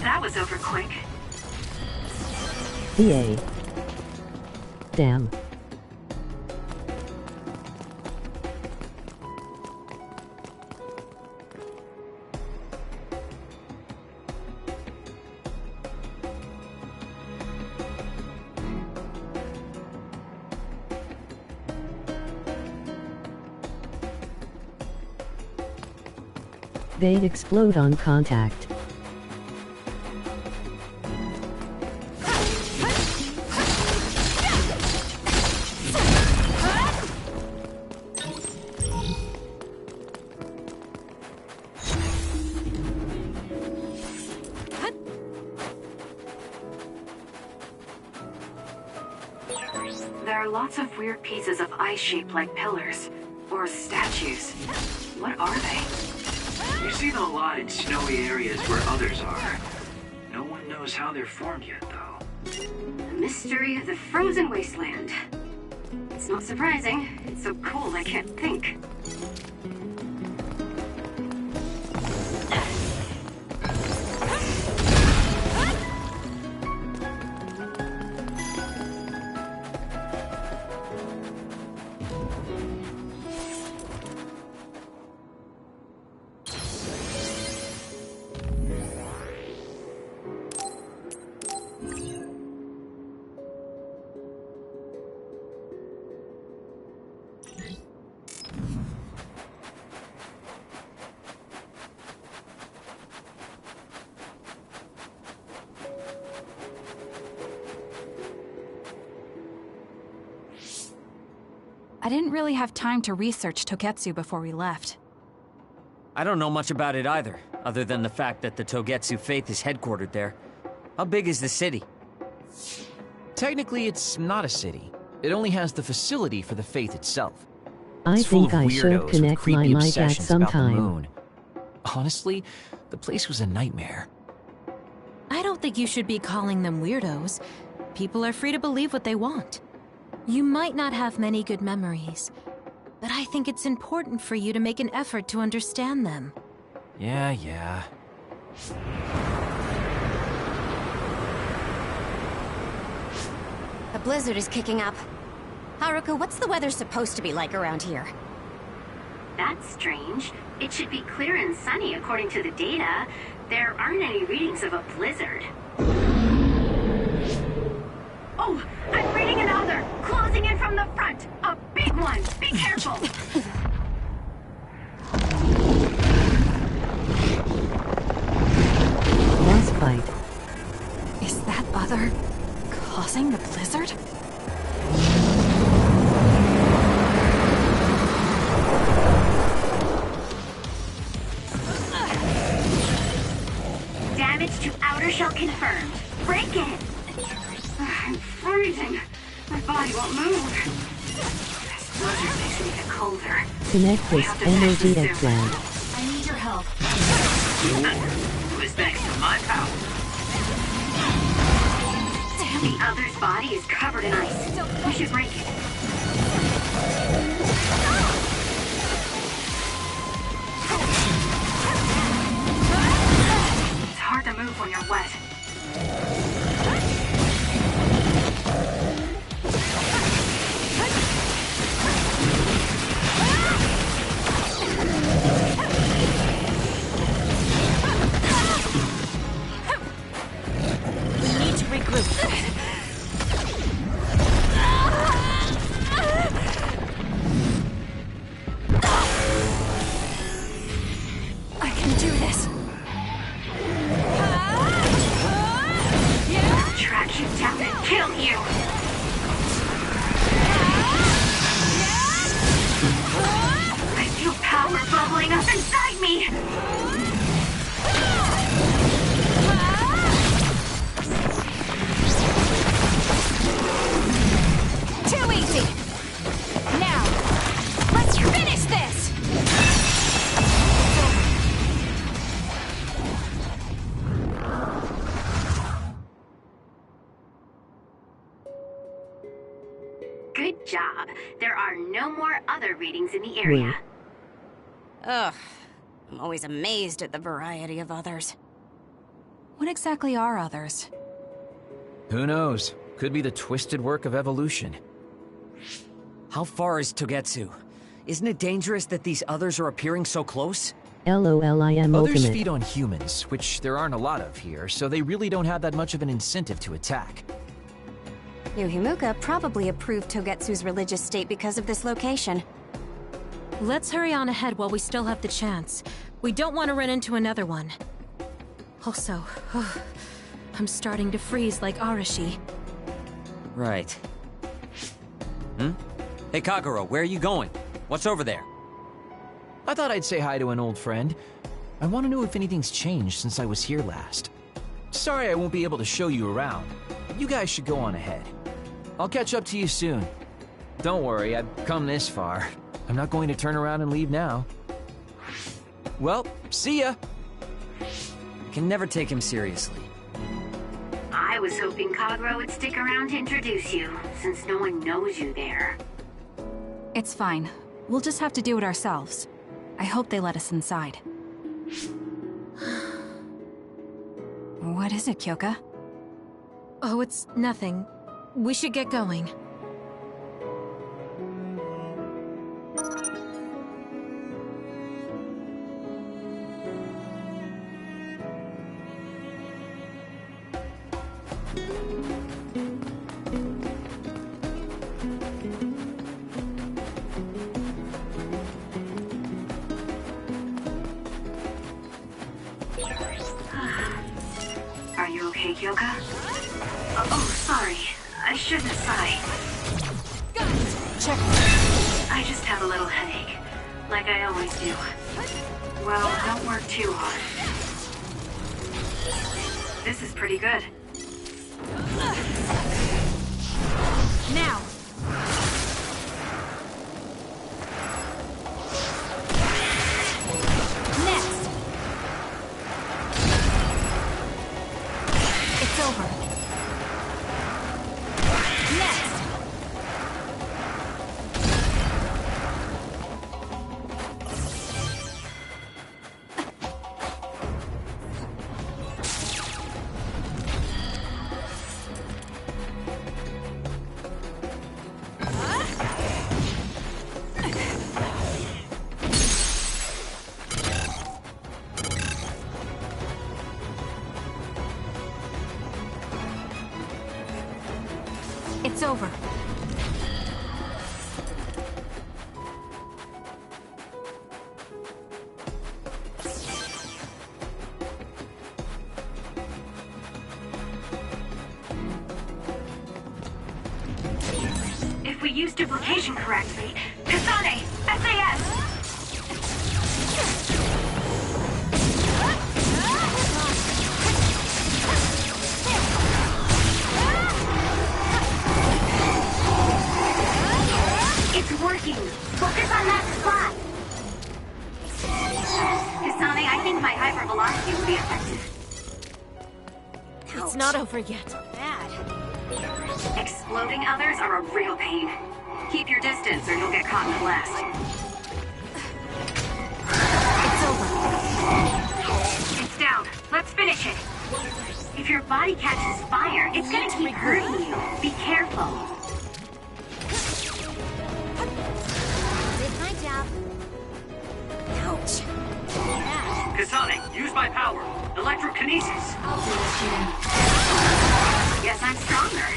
That was over quick. EA. Damn. They'd explode on contact. There are lots of weird pieces of ice shaped like pillars, or statues. What are they? You see them a lot in snowy areas where others are. No one knows how they're formed yet, though. The mystery of the frozen wasteland. It's not surprising. It's so cold I can't think. I didn't really have time to research Togetsu before we left. I don't know much about it either, other than the fact that the Togetsu faith is headquartered there. How big is the city? Technically, it's not a city. It only has the facility for the faith itself. I It's full think of I should weirdos with connect my creepy mic at obsessions some about the time. moon. Honestly, the place was a nightmare. I don't think you should be calling them weirdos. People are free to believe what they want. You might not have many good memories, but I think it's important for you to make an effort to understand them. Yeah. The blizzard is kicking up. Haruka, what's the weather supposed to be like around here? That's strange. It should be clear and sunny according to the data. There aren't any readings of a blizzard. Oh, I'm reading another! Closing in from the front! A big one! Be careful! Boss fight. Is that other causing the blizzard? confirmed. Break it! I'm freezing. My body won't move. This blizzard makes me get colder. Connect this energy explant. I need your help. It was thanks to my power. The other's body is covered in ice. We should break it. It's hard to move when you're wet. We need to regroup. I can do this. Track you down and kill you. I feel power bubbling up inside me. Too easy. Now, let's finish this. Good job. There are no more other readings in the area. Ugh. I'm always amazed at the variety of others. What exactly are others? Who knows? Could be the twisted work of evolution. How far is Togetsu? Isn't it dangerous that these others are appearing so close? LOL, I am Others ultimate. feed on humans, which there aren't a lot of here, so they really don't have that much of an incentive to attack. Himuka probably approved Togetsu's religious state because of this location. Let's hurry on ahead while we still have the chance. We don't want to run into another one. Also, I'm starting to freeze like Arashi. Right. Hey, Kagero, where are you going? What's over there? I thought I'd say hi to an old friend. I want to know if anything's changed since I was here last. Sorry I won't be able to show you around. You guys should go on ahead. I'll catch up to you soon. Don't worry, I've come this far. I'm not going to turn around and leave now. Well, see ya! I can never take him seriously. I was hoping Kagero would stick around to introduce you, since no one knows you there. It's fine. We'll just have to do it ourselves. I hope they let us inside. What is it, Kyoka? Oh, it's nothing. We should get going. Are you okay, Kyoka? Oh, sorry. I shouldn't sigh. Check. I just have a little headache, like I always do. Well, don't work too hard. This is pretty good. Now! Next! It's over. Next! It's over. If we use duplication correctly, Kasane, SAS! hypervelocity will be effective. It's not over yet. Bad. Exploding others are a real pain. Keep your distance or you'll get caught in the blast. It's over. It's down. Let's finish it. If your body catches fire, it's gonna keep hurting you. Be careful. Did my job. Ouch. Bad. Kasane, use my power. Electrokinesis. I'll do this here. Guess I'm stronger.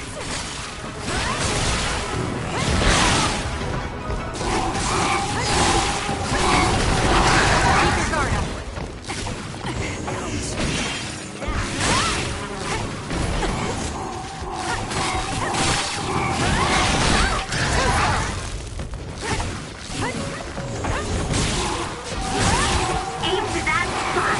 Keep your guard up. Aim to that spot.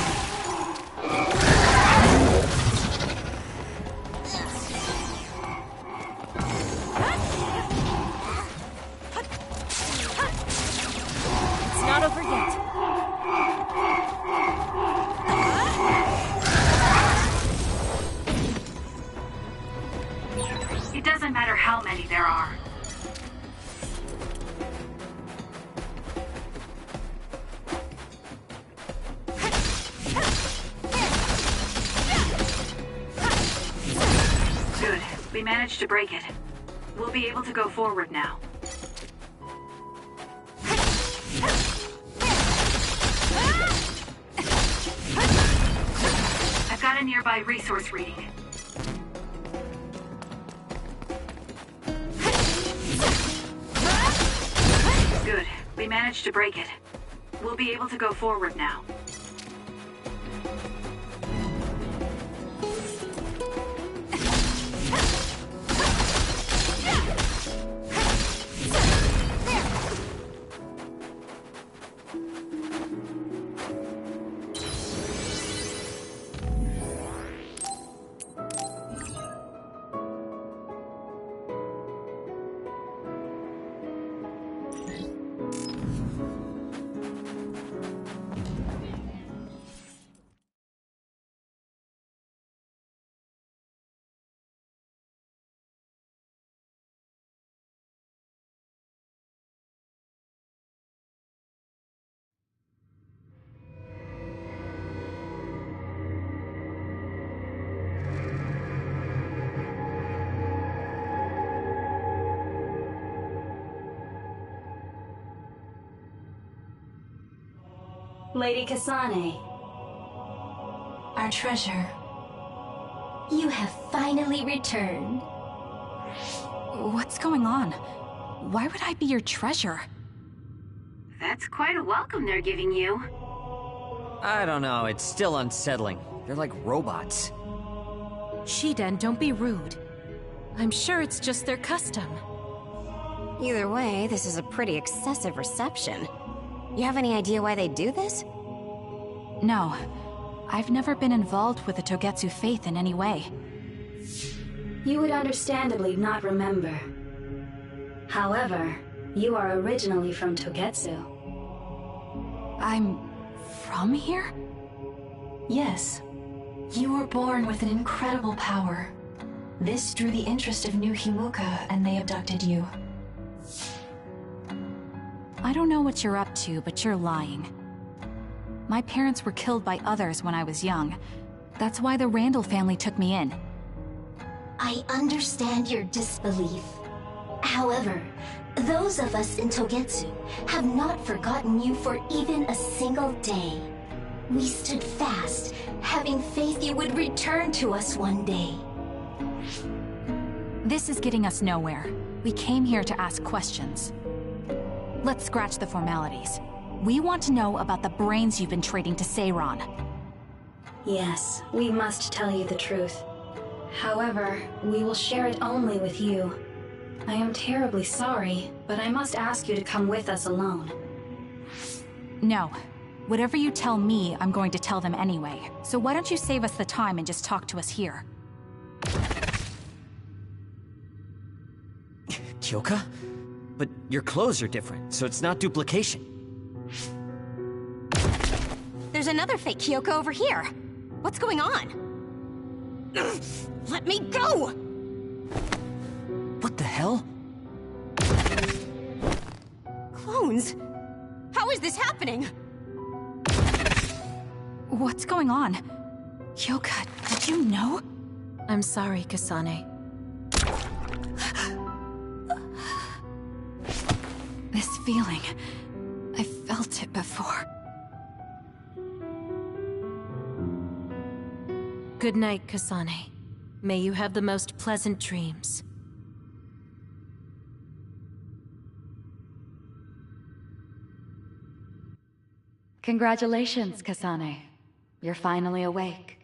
It's not over yet. It doesn't matter how many there are. Good. We managed to break it. We'll be able to go forward now. I've got a nearby resource reading. Good. We managed to break it. We'll be able to go forward now. Lady Kasane. Our treasure. You have finally returned. What's going on? Why would I be your treasure? That's quite a welcome they're giving you. I don't know, it's still unsettling. They're like robots. Shiden, don't be rude. I'm sure it's just their custom. Either way, this is a pretty excessive reception. You have any idea why they do this? No. I've never been involved with the Togetsu faith in any way. You would understandably not remember. However, you are originally from Togetsu. I'm from here? Yes. You were born with an incredible power. This drew the interest of New Himuka, and they abducted you. I don't know what you're up to, but you're lying. My parents were killed by others when I was young. That's why the Randall family took me in. I understand your disbelief. However, those of us in Togetsu have not forgotten you for even a single day. We stood fast, having faith you would return to us one day. This is getting us nowhere. We came here to ask questions. Let's scratch the formalities. We want to know about the brains you've been trading to Seiron. Yes, we must tell you the truth. However, we will share it only with you. I am terribly sorry, but I must ask you to come with us alone. No. Whatever you tell me, I'm going to tell them anyway. So why don't you save us the time and just talk to us here? Kyoka? But your clothes are different, so it's not duplication. there's another fake Kyoko over here. What's going on? Ugh, let me go! What the hell? Clones? How is this happening? What's going on? Kyoka, did you know? I'm sorry, Kasane. This feeling, I felt it before. Good night, Kasane. May you have the most pleasant dreams. Congratulations, Kasane. You're finally awake.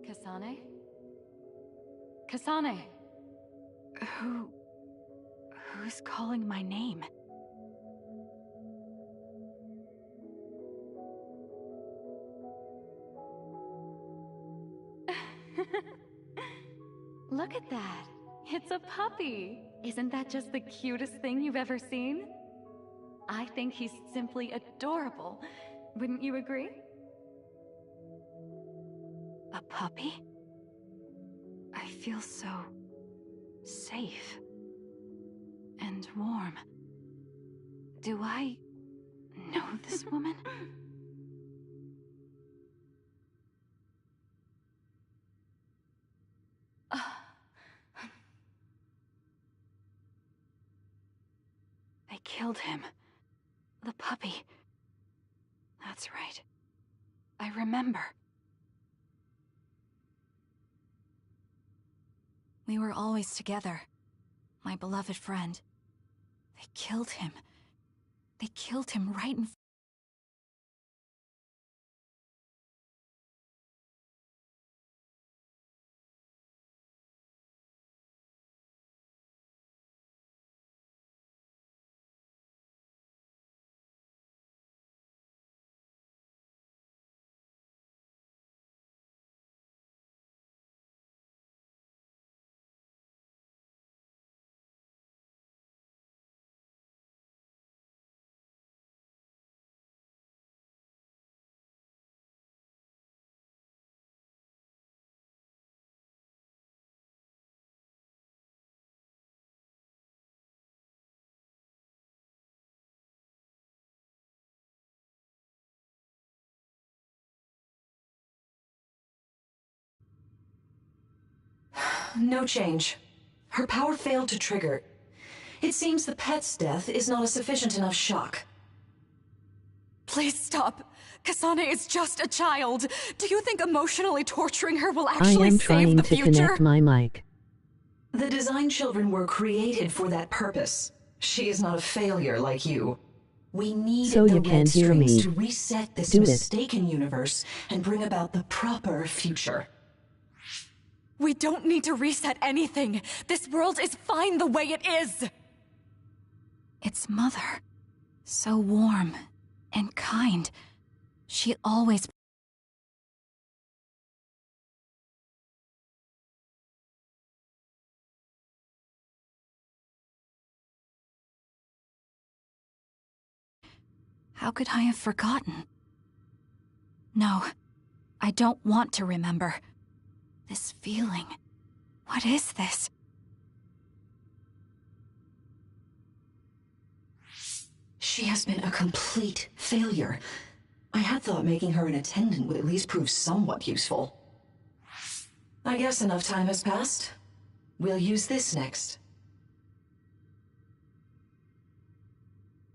Kasane? Kasane! Who's calling my name? Look at that! It's a puppy! Isn't that just the cutest thing you've ever seen? I think he's simply adorable. Wouldn't you agree? A puppy? I feel so safe and warm. Do I know this woman? They killed him. The puppy. That's right. I remember. We were always together. My beloved friend. They killed him. They killed him right in front. No change. Her power failed to trigger. It seems the pet's death is not a sufficient enough shock. Please stop. Kasane is just a child. Do you think emotionally torturing her will I actually am save trying the to future? connect my mic. The design children were created for that purpose. She is not a failure like you. We need So the you red can't hear strings me. to reset this Do it. mistaken universe and bring about the proper future. We don't need to reset anything. This world is fine the way it is. It's Mother. So warm and kind. She always... How could I have forgotten? No, I don't want to remember. This feeling. What is this? She has been a complete failure. I had thought making her an attendant would at least prove somewhat useful. I guess enough time has passed. We'll use this next.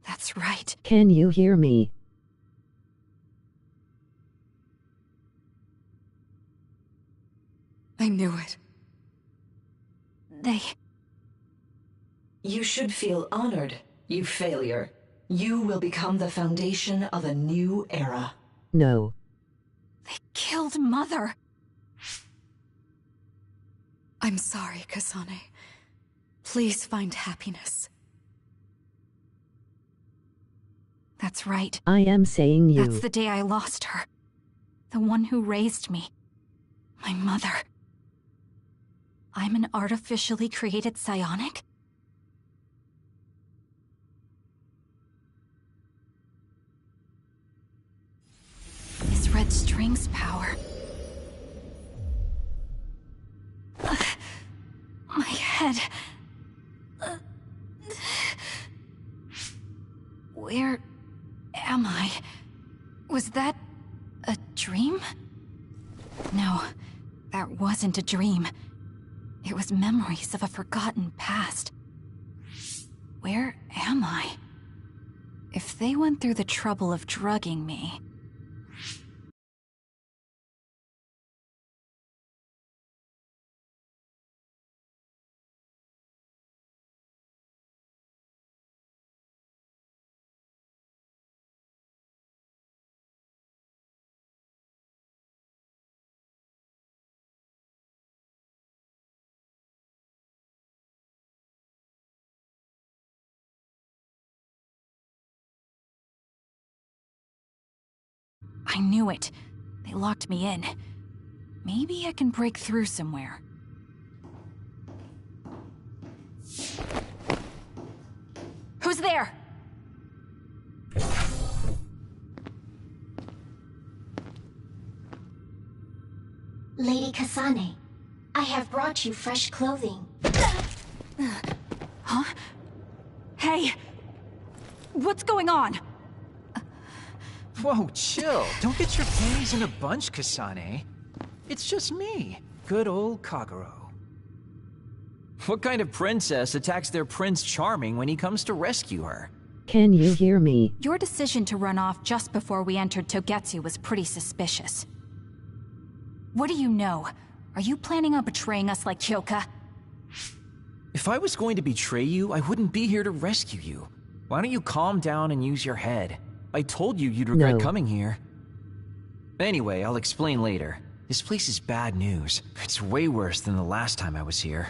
That's right. Can you hear me? I knew it. You should feel honored, you failure. You will become the foundation of a new era. No. They killed Mother. I'm sorry, Kasane. Please find happiness. That's right. I am saying you. That's the day I lost her. The one who raised me. My mother. I'm an artificially created psionic? This red string's power. My head. Where am I? Was that a dream? No, that wasn't a dream. It was memories of a forgotten past. Where am I? If they went through the trouble of drugging me... I knew it. They locked me in. Maybe I can break through somewhere. Who's there? Lady Kasane, I have brought you fresh clothing. Huh? Hey! What's going on? Whoa, chill. Don't get your panties in a bunch, Kasane. It's just me. Good old Kagero. What kind of princess attacks their Prince Charming when he comes to rescue her? Can you hear me? Your decision to run off just before we entered Togetsu was pretty suspicious. What do you know? Are you planning on betraying us like Kyoka? If I was going to betray you, I wouldn't be here to rescue you. Why don't you calm down and use your head? I told you you'd regret coming here. Anyway, I'll explain later. This place is bad news. It's way worse than the last time I was here.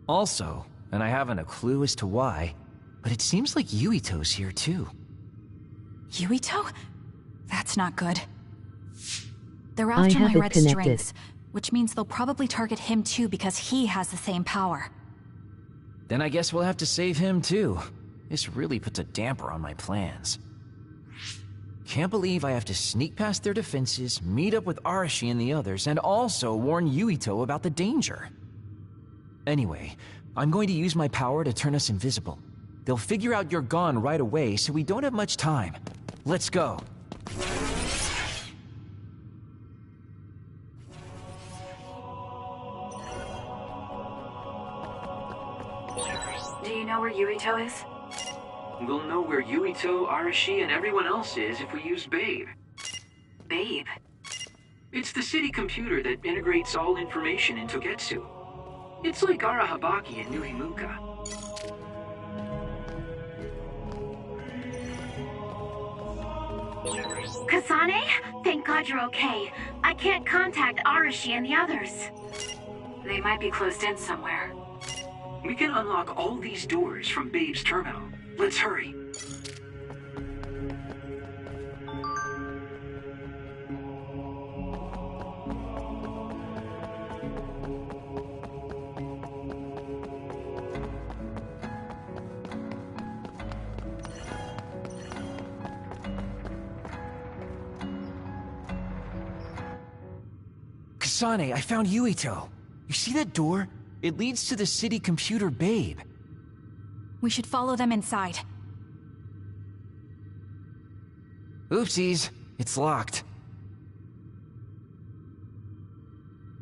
Also, and I haven't a clue as to why, but it seems like Yuito's here too. Yuito? That's not good. They're after my red strings, which means they'll probably target him too because he has the same power. Then I guess we'll have to save him too. This really puts a damper on my plans. Can't believe I have to sneak past their defenses, meet up with Arashi and the others, and also warn Yuito about the danger. Anyway, I'm going to use my power to turn us invisible. They'll figure out you're gone right away, so we don't have much time. Let's go. Do you know where Yuito is? We'll know where Yuito, Arashi, and everyone else is if we use Babe. Babe? It's the city computer that integrates all information in Togetsu. It's like Arahabaki in New Himuka. Kasane? Thank God you're okay. I can't contact Arashi and the others. They might be closed in somewhere. We can unlock all these doors from Babe's terminal. Let's hurry. Kasane, I found Yuito. You see that door? It leads to the city computer Babe. We should follow them inside. Oopsies, it's locked.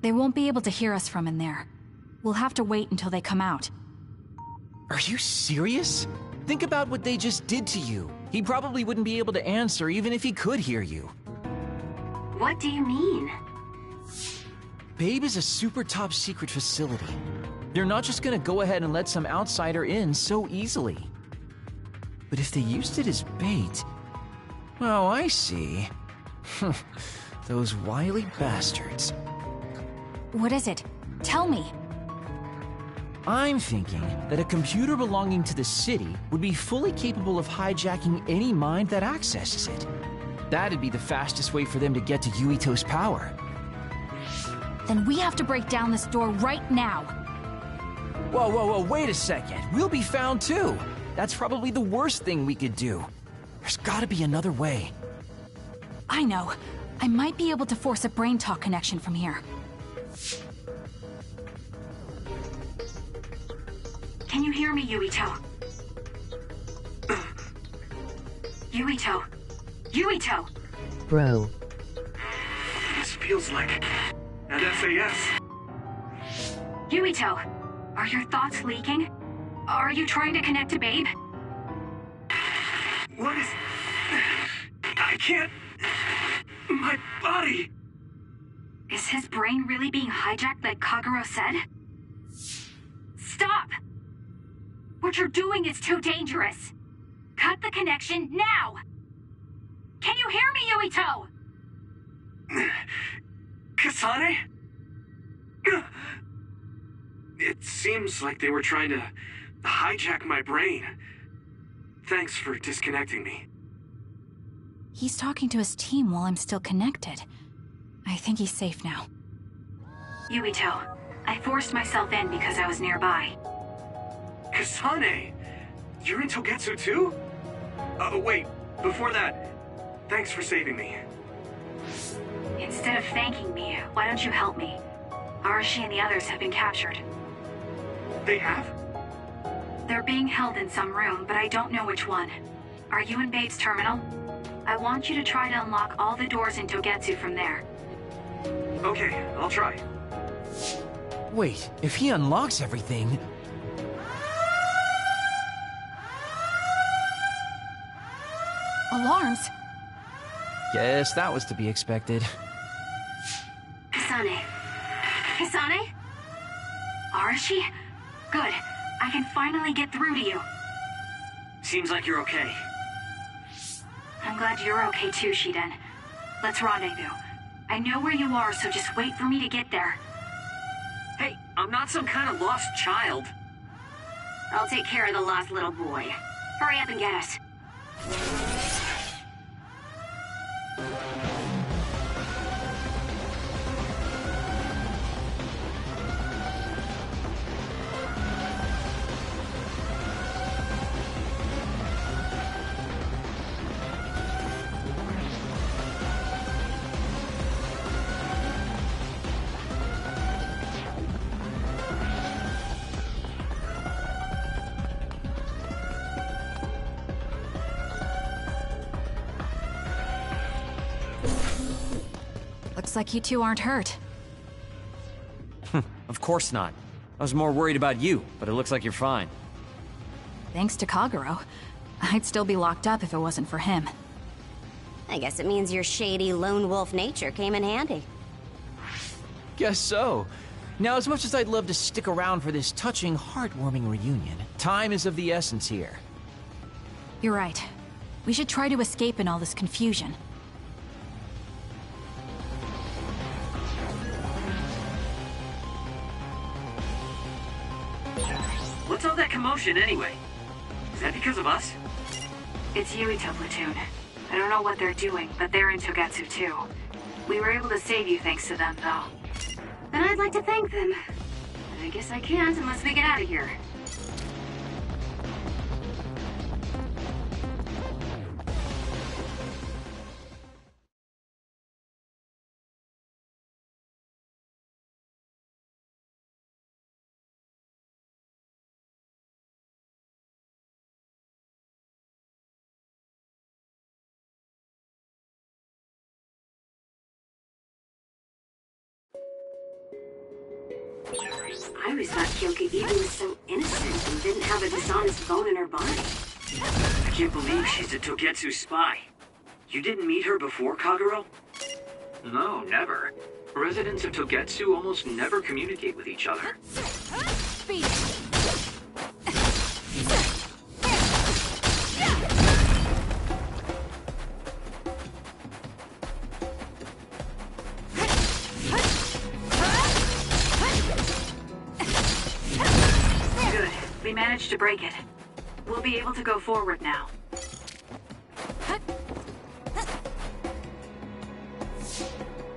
They won't be able to hear us from in there. We'll have to wait until they come out. Are you serious? Think about what they just did to you. He probably wouldn't be able to answer even if he could hear you. What do you mean? Babe is a super top secret facility. They're not just gonna go ahead and let some outsider in so easily. But if they used it as bait... Oh, I see. Those wily bastards. What is it? Tell me. I'm thinking that a computer belonging to the city would be fully capable of hijacking any mind that accesses it. That'd be the fastest way for them to get to Yuito's power. Then we have to break down this door right now. Whoa, wait a second. We'll be found too. That's probably the worst thing we could do. There's gotta be another way. I know. I might be able to force a brain talk connection from here. Can you hear me, Yuito? Yuito! Yuito! Bro. This feels like an SAS. Yuito, are your thoughts leaking? Are you trying to connect to Babe? What is... I can't... My body... Is his brain really being hijacked like Kagero said? Stop! What you're doing is too dangerous. Cut the connection now! Can you hear me, Yuito? Kasane? It seems like they were trying to hijack my brain. Thanks for disconnecting me. He's talking to his team while I'm still connected. I think he's safe now. Yuito, I forced myself in because I was nearby. Kasane! You're in Togetsu too? Wait, before that, thanks for saving me. Instead of thanking me, why don't you help me? Arashi and the others have been captured. They have? They're being held in some room, but I don't know which one. Are you in Babe's terminal? I want you to try to unlock all the doors in Togetsu from there. Okay, I'll try. Wait, if he unlocks everything... Alarms? Guess that was to be expected. Kasane? Kasane? Arashi? Good. I can finally get through to you. Seems like you're okay. I'm glad you're okay too, Shiden. Let's rendezvous. I know where you are, so just wait for me to get there. Hey, I'm not some kind of lost child. I'll take care of the lost little boy. Hurry up and get us. Looks like you two aren't hurt. Of course not. I was more worried about you, but it looks like you're fine. Thanks to Kagero. I'd still be locked up if it wasn't for him. I guess it means your shady lone wolf nature came in handy. Guess so. Now, as much as I'd love to stick around for this touching, heartwarming reunion, time is of the essence here. You're right. We should try to escape in all this confusion. What's all that commotion anyway? Is that because of us? It's Yuito platoon. I don't know what they're doing, but they're in Togetsu too. We were able to save you thanks to them, though. Then I'd like to thank them. I guess I can't unless we get out of here. I always thought Kyoka Eden was so innocent and didn't have a dishonest bone in her body. I can't believe she's a Togetsu spy. You didn't meet her before, Kagero? No, never. Residents of Togetsu almost never communicate with each other. break it. We'll be able to go forward now.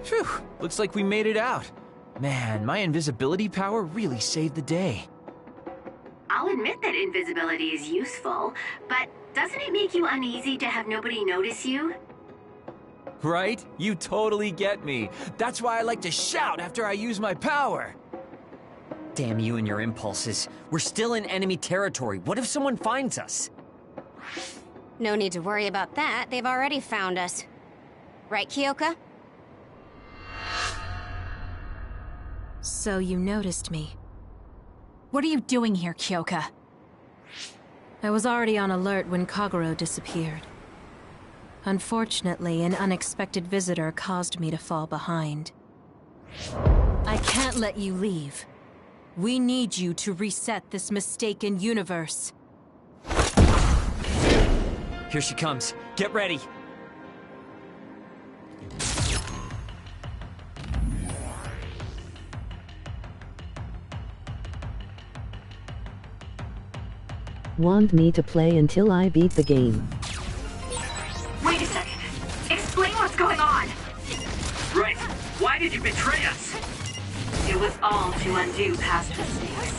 Phew, looks like we made it out. Man, my invisibility power really saved the day. I'll admit that invisibility is useful, but doesn't it make you uneasy to have nobody notice you? Right? You totally get me. That's why I like to shout after I use my power. Damn you and your impulses. We're still in enemy territory. What if someone finds us? No need to worry about that. They've already found us. Right, Kyoka? So you noticed me. What are you doing here, Kyoka? I was already on alert when Kagero disappeared. Unfortunately, an unexpected visitor caused me to fall behind. I can't let you leave. We need you to reset this mistaken universe. Here she comes. Get ready. Want me to play until I beat the game. Wait a second. Explain what's going on. Right. Why did you betray us? It was all to undo past mistakes.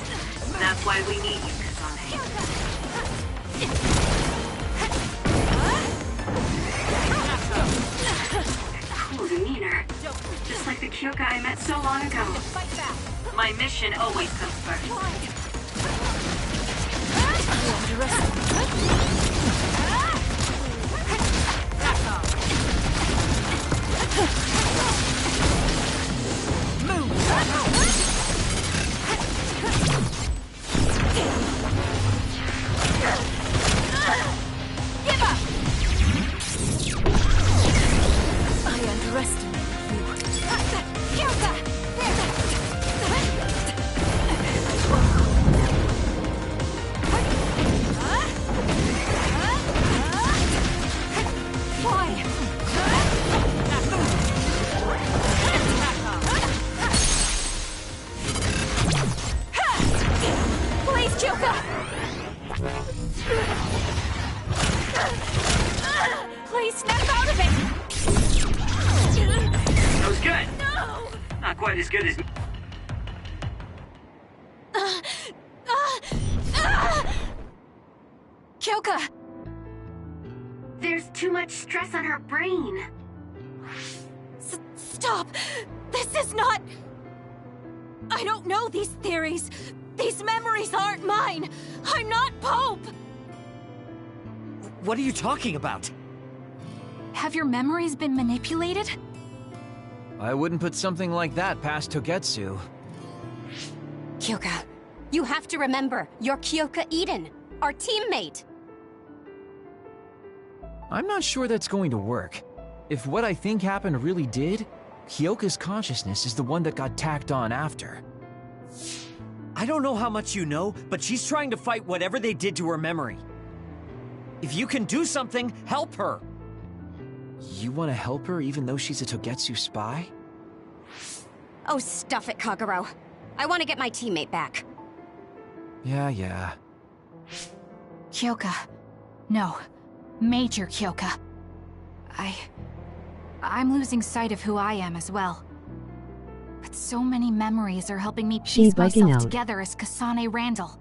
That's why we need you, Kasane. Cool demeanor. Just like the Kyoka I met so long ago. My mission always comes first. Give up! I underestimated you. Kyoka! Please, Kyoka! Please snap out of it! That was good. No! Not quite as good as... Kyoka! There's too much stress on her brain. Stop! This is not... I don't know these theories. These memories aren't mine. I'm not Pope! What are you talking about? Have your memories been manipulated? I wouldn't put something like that past Togetsu. Kyoka, you have to remember, you're Kyoka Eden, our teammate. I'm not sure that's going to work. If what I think happened really did, Kyoka's consciousness is the one that got tacked on after. I don't know how much you know, but she's trying to fight whatever they did to her memory. If you can do something, help her! You want to help her even though she's a Togetsu spy? Oh, stuff it, Kagero. I want to get my teammate back. Yeah. Kyoka. No. Major Kyoka. I'm losing sight of who I am as well. But so many memories are helping me piece myself together as Kasane Randall.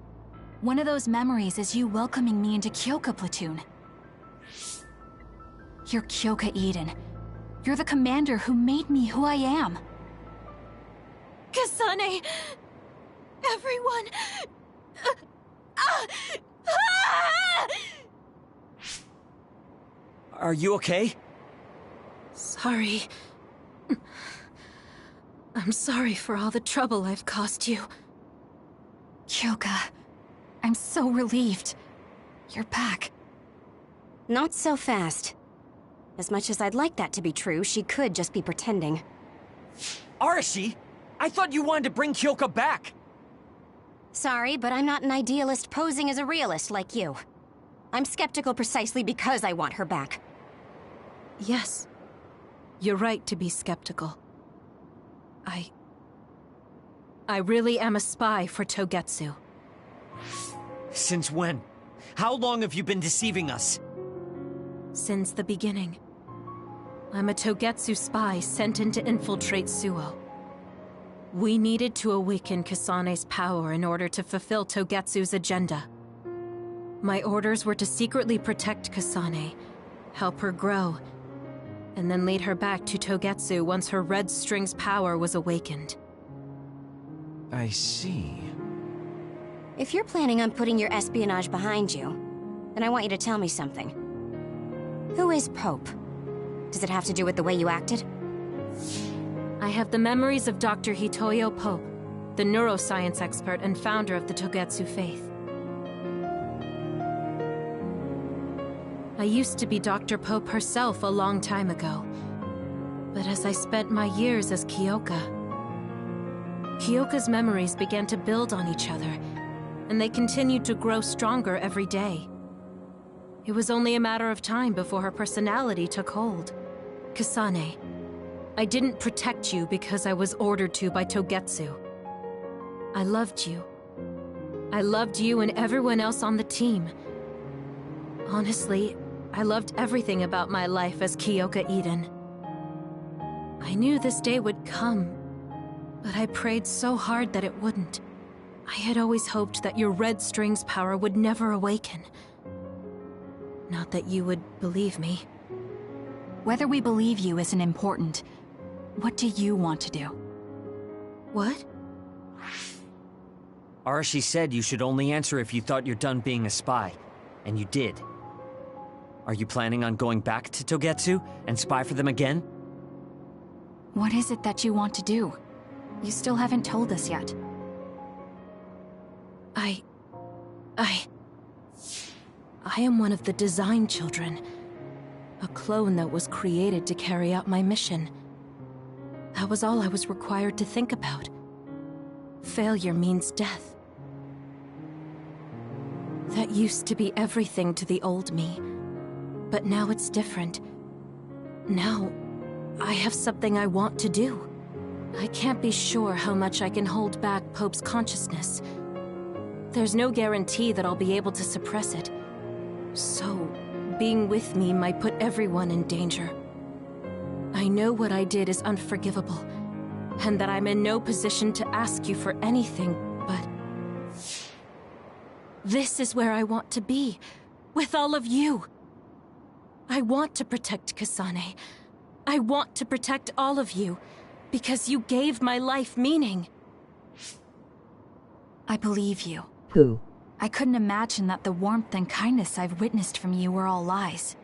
One of those memories is you welcoming me into Kyoka Platoon. You're Kyoka Eden. You're the commander who made me who I am. Kasane! Everyone! Are you okay? Sorry. I'm sorry for all the trouble I've caused you. Kyoka, I'm so relieved. You're back. Not so fast. As much as I'd like that to be true, she could just be pretending. Arashi! I thought you wanted to bring Kyoka back! Sorry, but I'm not an idealist posing as a realist like you. I'm skeptical precisely because I want her back. Yes. You're right to be skeptical. I really am a spy for Togetsu. Since when? How long have you been deceiving us? Since the beginning. I'm a Togetsu spy sent in to infiltrate Suo. We needed to awaken Kasane's power in order to fulfill Togetsu's agenda. My orders were to secretly protect Kasane, help her grow, and then lead her back to Togetsu once her Red String's power was awakened. I see. If you're planning on putting your espionage behind you, then I want you to tell me something. Who is Pope? Does it have to do with the way you acted? I have the memories of Dr. Hitoyo Pope, the neuroscience expert and founder of the Togetsu faith. I used to be Dr. Pope herself a long time ago. But as I spent my years as Kyoka, Kyoka's memories began to build on each other, and they continued to grow stronger every day. It was only a matter of time before her personality took hold. Kasane, I didn't protect you because I was ordered to by Togetsu. I loved you. I loved you and everyone else on the team. Honestly, I loved everything about my life as Kyoka Eden. I knew this day would come, but I prayed so hard that it wouldn't. I had always hoped that your Red String's power would never awaken. Not that you would believe me. Whether we believe you isn't important. What do you want to do? What? Arashi said you should only answer if you thought you're done being a spy, and you did. Are you planning on going back to Togetsu and spy for them again? What is it that you want to do? You still haven't told us yet. I am one of the design children. A clone that was created to carry out my mission. That was all I was required to think about. Failure means death. That used to be everything to the old me. But now it's different. Now, I have something I want to do. I can't be sure how much I can hold back Pope's consciousness. There's no guarantee that I'll be able to suppress it. So, being with me might put everyone in danger. I know what I did is unforgivable, and that I'm in no position to ask you for anything, but... this is where I want to be, with all of you. I want to protect Kasane. I want to protect all of you, because you gave my life meaning. I believe you. Who? I couldn't imagine that the warmth and kindness I've witnessed from you were all lies.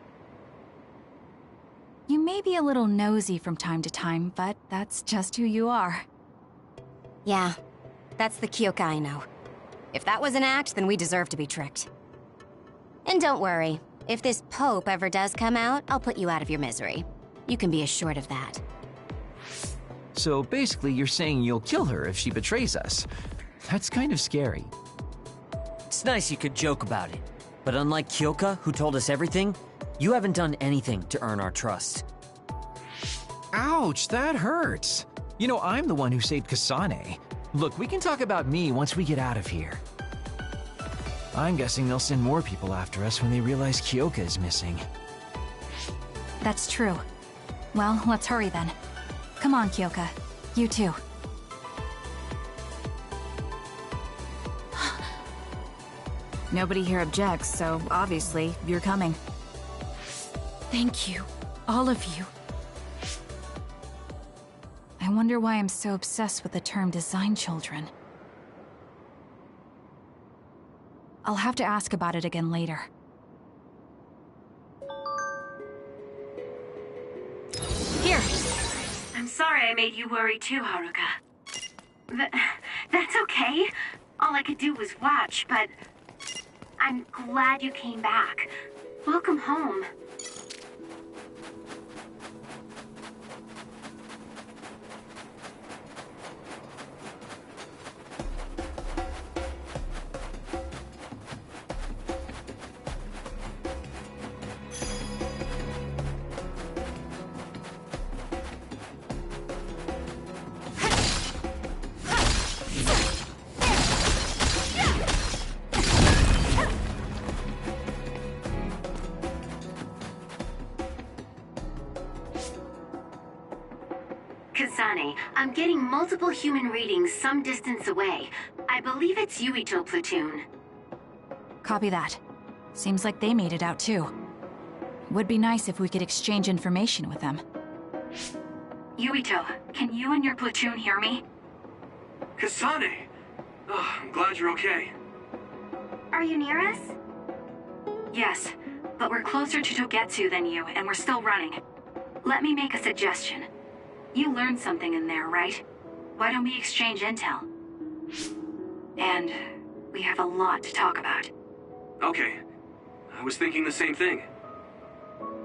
You may be a little nosy from time to time, but that's just who you are. Yeah, that's the Kyoka I know. If that was an act, then we deserve to be tricked. And don't worry, if this Pope ever does come out, I'll put you out of your misery. You can be assured of that. So basically you're saying you'll kill her if she betrays us. That's kind of scary. It's nice you could joke about it, but unlike Kyoka, who told us everything, you haven't done anything to earn our trust. Ouch, that hurts. You know, I'm the one who saved Kasane. Look, we can talk about me once we get out of here. I'm guessing they'll send more people after us when they realize Kyoka is missing. That's true. Well, let's hurry then. Come on, Kyoka. You too. Nobody here objects, so obviously you're coming. Thank you, all of you. I wonder why I'm so obsessed with the term design children. I'll have to ask about it again later. Here. I'm sorry I made you worry too, Haruka. That's okay. All I could do was watch, but I'm glad you came back. Welcome home. Kasane, I'm getting multiple human readings some distance away. I believe it's Yuito platoon. Copy that. Seems like they made it out too. Would be nice if we could exchange information with them. Yuito, can you and your platoon hear me? Kasane! Oh, I'm glad you're okay. Are you near us? Yes, but we're closer to Togetsu than you, and we're still running. Let me make a suggestion. You learned something in there, right? Why don't we exchange intel? And we have a lot to talk about. Okay. I was thinking the same thing.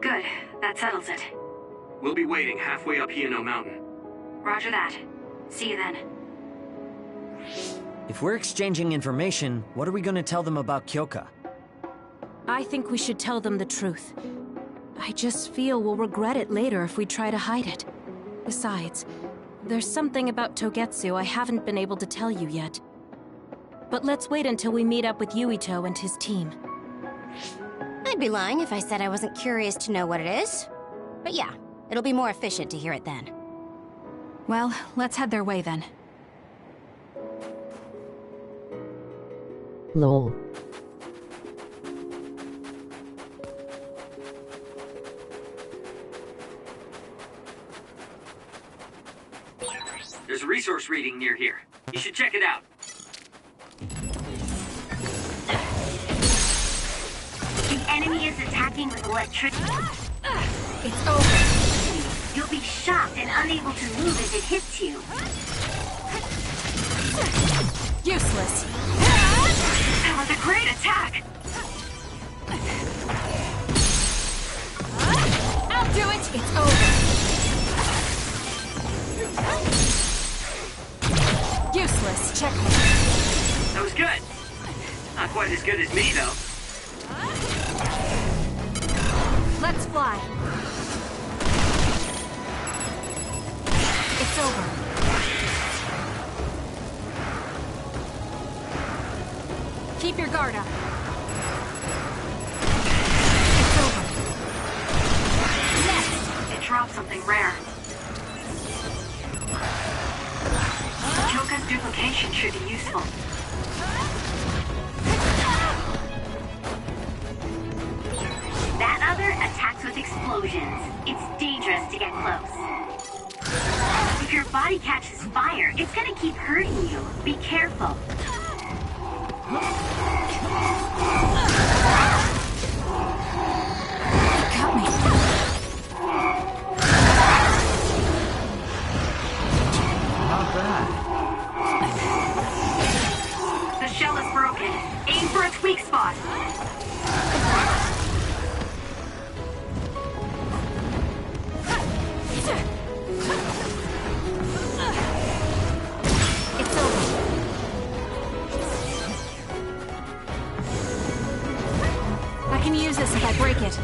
Good, that settles it. We'll be waiting halfway up Hiano Mountain. Roger that. See you then. If we're exchanging information, what are we gonna tell them about Kyoka? I think we should tell them the truth. I just feel we'll regret it later if we try to hide it. Besides, there's something about Togetsu I haven't been able to tell you yet. But let's wait until we meet up with Yuito and his team. I'd be lying if I said I wasn't curious to know what it is. But yeah, it'll be more efficient to hear it then. Well, let's head their way then. Lol. There's a resource reading near here. You should check it out. The enemy is attacking with electricity. It's over. You'll be shocked and unable to move if it hits you. Useless. That was a great attack! I'll do it! It's over. Useless. Checkmate. That was good. Not quite as good as me, though. Let's fly. It's over. Keep your guard up. It's over. Next! It dropped something rare. Kyoka's duplication should be useful. That other attacks with explosions. It's dangerous to get close. If your body catches fire, it's gonna keep hurting you. Be careful. Got me. Not bad. The shell is broken. Aim for its weak spot. It's over. I can use this if I break it.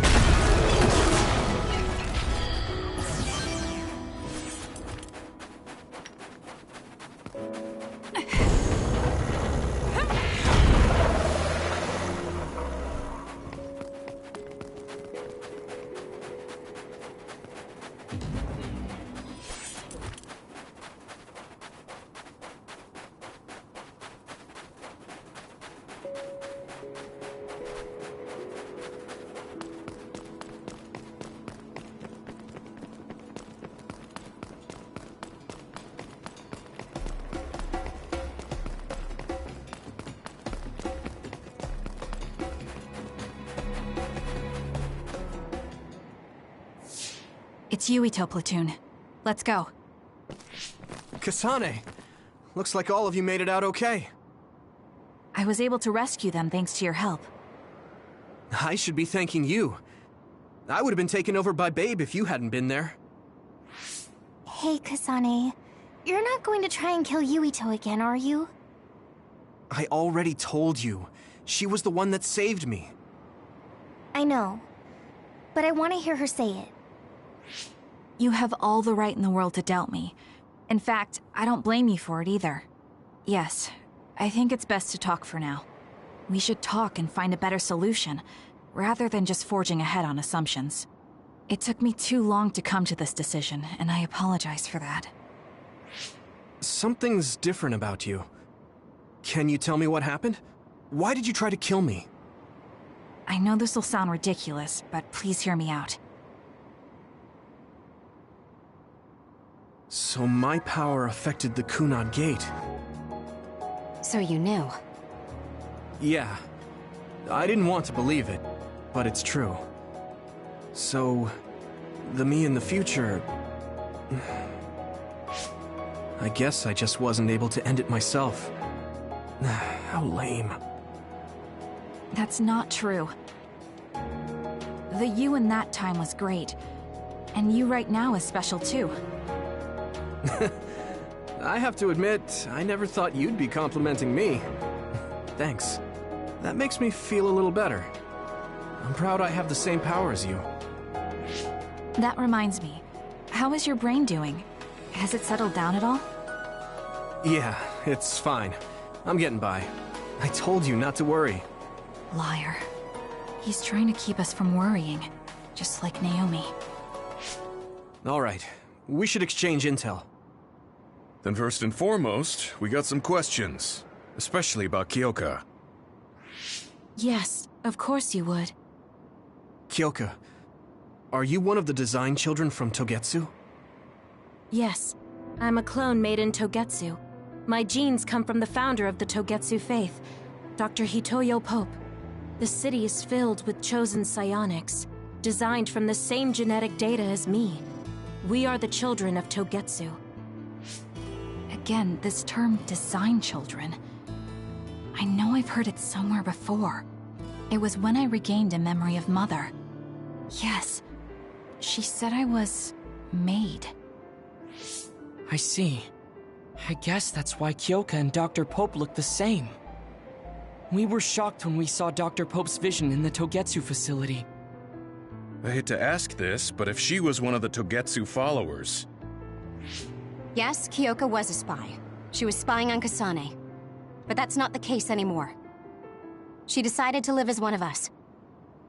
It's Yuito platoon. Let's go. Kasane! Looks like all of you made it out okay. I was able to rescue them thanks to your help. I should be thanking you. I would have been taken over by Babe if you hadn't been there. Hey, Kasane. You're not going to try and kill Yuito again, are you? I already told you. She was the one that saved me. I know. But I want to hear her say it. You have all the right in the world to doubt me. In fact, I don't blame you for it either. Yes, I think it's best to talk for now. We should talk and find a better solution, rather than just forging ahead on assumptions. It took me too long to come to this decision, and I apologize for that. Something's different about you. Can you tell me what happened? Why did you try to kill me? I know this will sound ridiculous, but please hear me out. So my power affected the Kunad Gate. So you knew? Yeah. I didn't want to believe it, but it's true. So, the me in the future... I guess I just wasn't able to end it myself. How lame. That's not true. The you in that time was great. And you right now is special too. I have to admit, I never thought you'd be complimenting me. Thanks. That makes me feel a little better. I'm proud I have the same power as you. That reminds me. How is your brain doing? Has it settled down at all? Yeah, it's fine. I'm getting by. I told you not to worry. Liar. He's trying to keep us from worrying, just like Naomi. All right, we should exchange intel. Then first and foremost, we got some questions, especially about Kyoka. Yes, of course you would. Kyoka, are you one of the design children from Togetsu? Yes, I'm a clone made in Togetsu. My genes come from the founder of the Togetsu faith, Dr. Hitoyo Pope. The city is filled with chosen psionics, designed from the same genetic data as me. We are the children of Togetsu. Again, this term, design children. I know I've heard it somewhere before. It was when I regained a memory of Mother. Yes, she said I was made. I see. I guess that's why Kyoka and Dr. Pope look the same. We were shocked when we saw Dr. Pope's vision in the Togetsu facility. I hate to ask this, but if she was one of the Togetsu followers... Yes, Kyoka was a spy. She was spying on Kasane. But that's not the case anymore. She decided to live as one of us.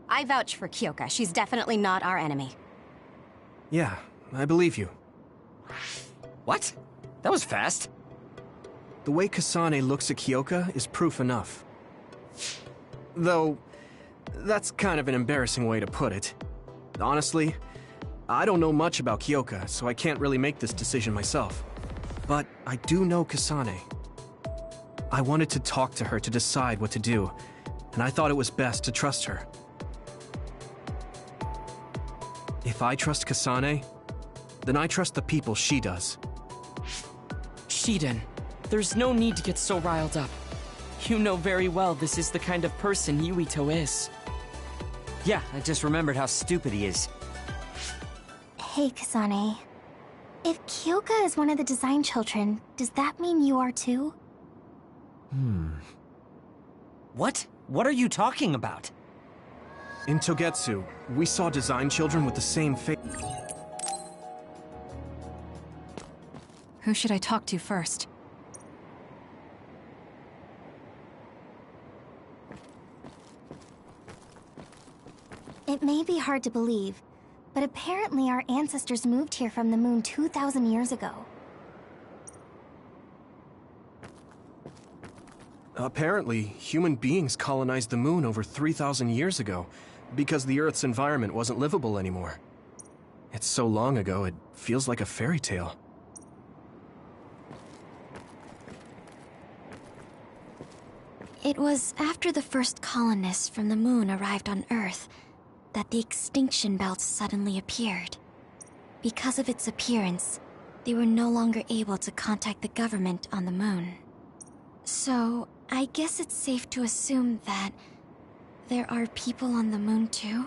I vouch for Kyoka. She's definitely not our enemy. Yeah, I believe you. What? That was fast. The way Kasane looks at Kyoka is proof enough. Though, that's kind of an embarrassing way to put it. Honestly, I don't know much about Kyoka, so I can't really make this decision myself. But I do know Kasane. I wanted to talk to her to decide what to do, and I thought it was best to trust her. If I trust Kasane, then I trust the people she does. Shiden, there's no need to get so riled up. You know very well this is the kind of person Yuito is. Yeah, I just remembered how stupid he is. Hey, Kasane. If Kyoka is one of the design children, does that mean you are too? What? What are you talking about? In Togetsu, we saw design children with the same fate. Who should I talk to first? It may be hard to believe, but apparently our ancestors moved here from the moon 2,000 years ago. Apparently, human beings colonized the moon over 3,000 years ago, because the Earth's environment wasn't livable anymore. It's so long ago, it feels like a fairy tale. It was after the first colonists from the moon arrived on Earth that the extinction belt suddenly appeared. Because of its appearance, they were no longer able to contact the government on the moon. So, I guess it's safe to assume that there are people on the moon too?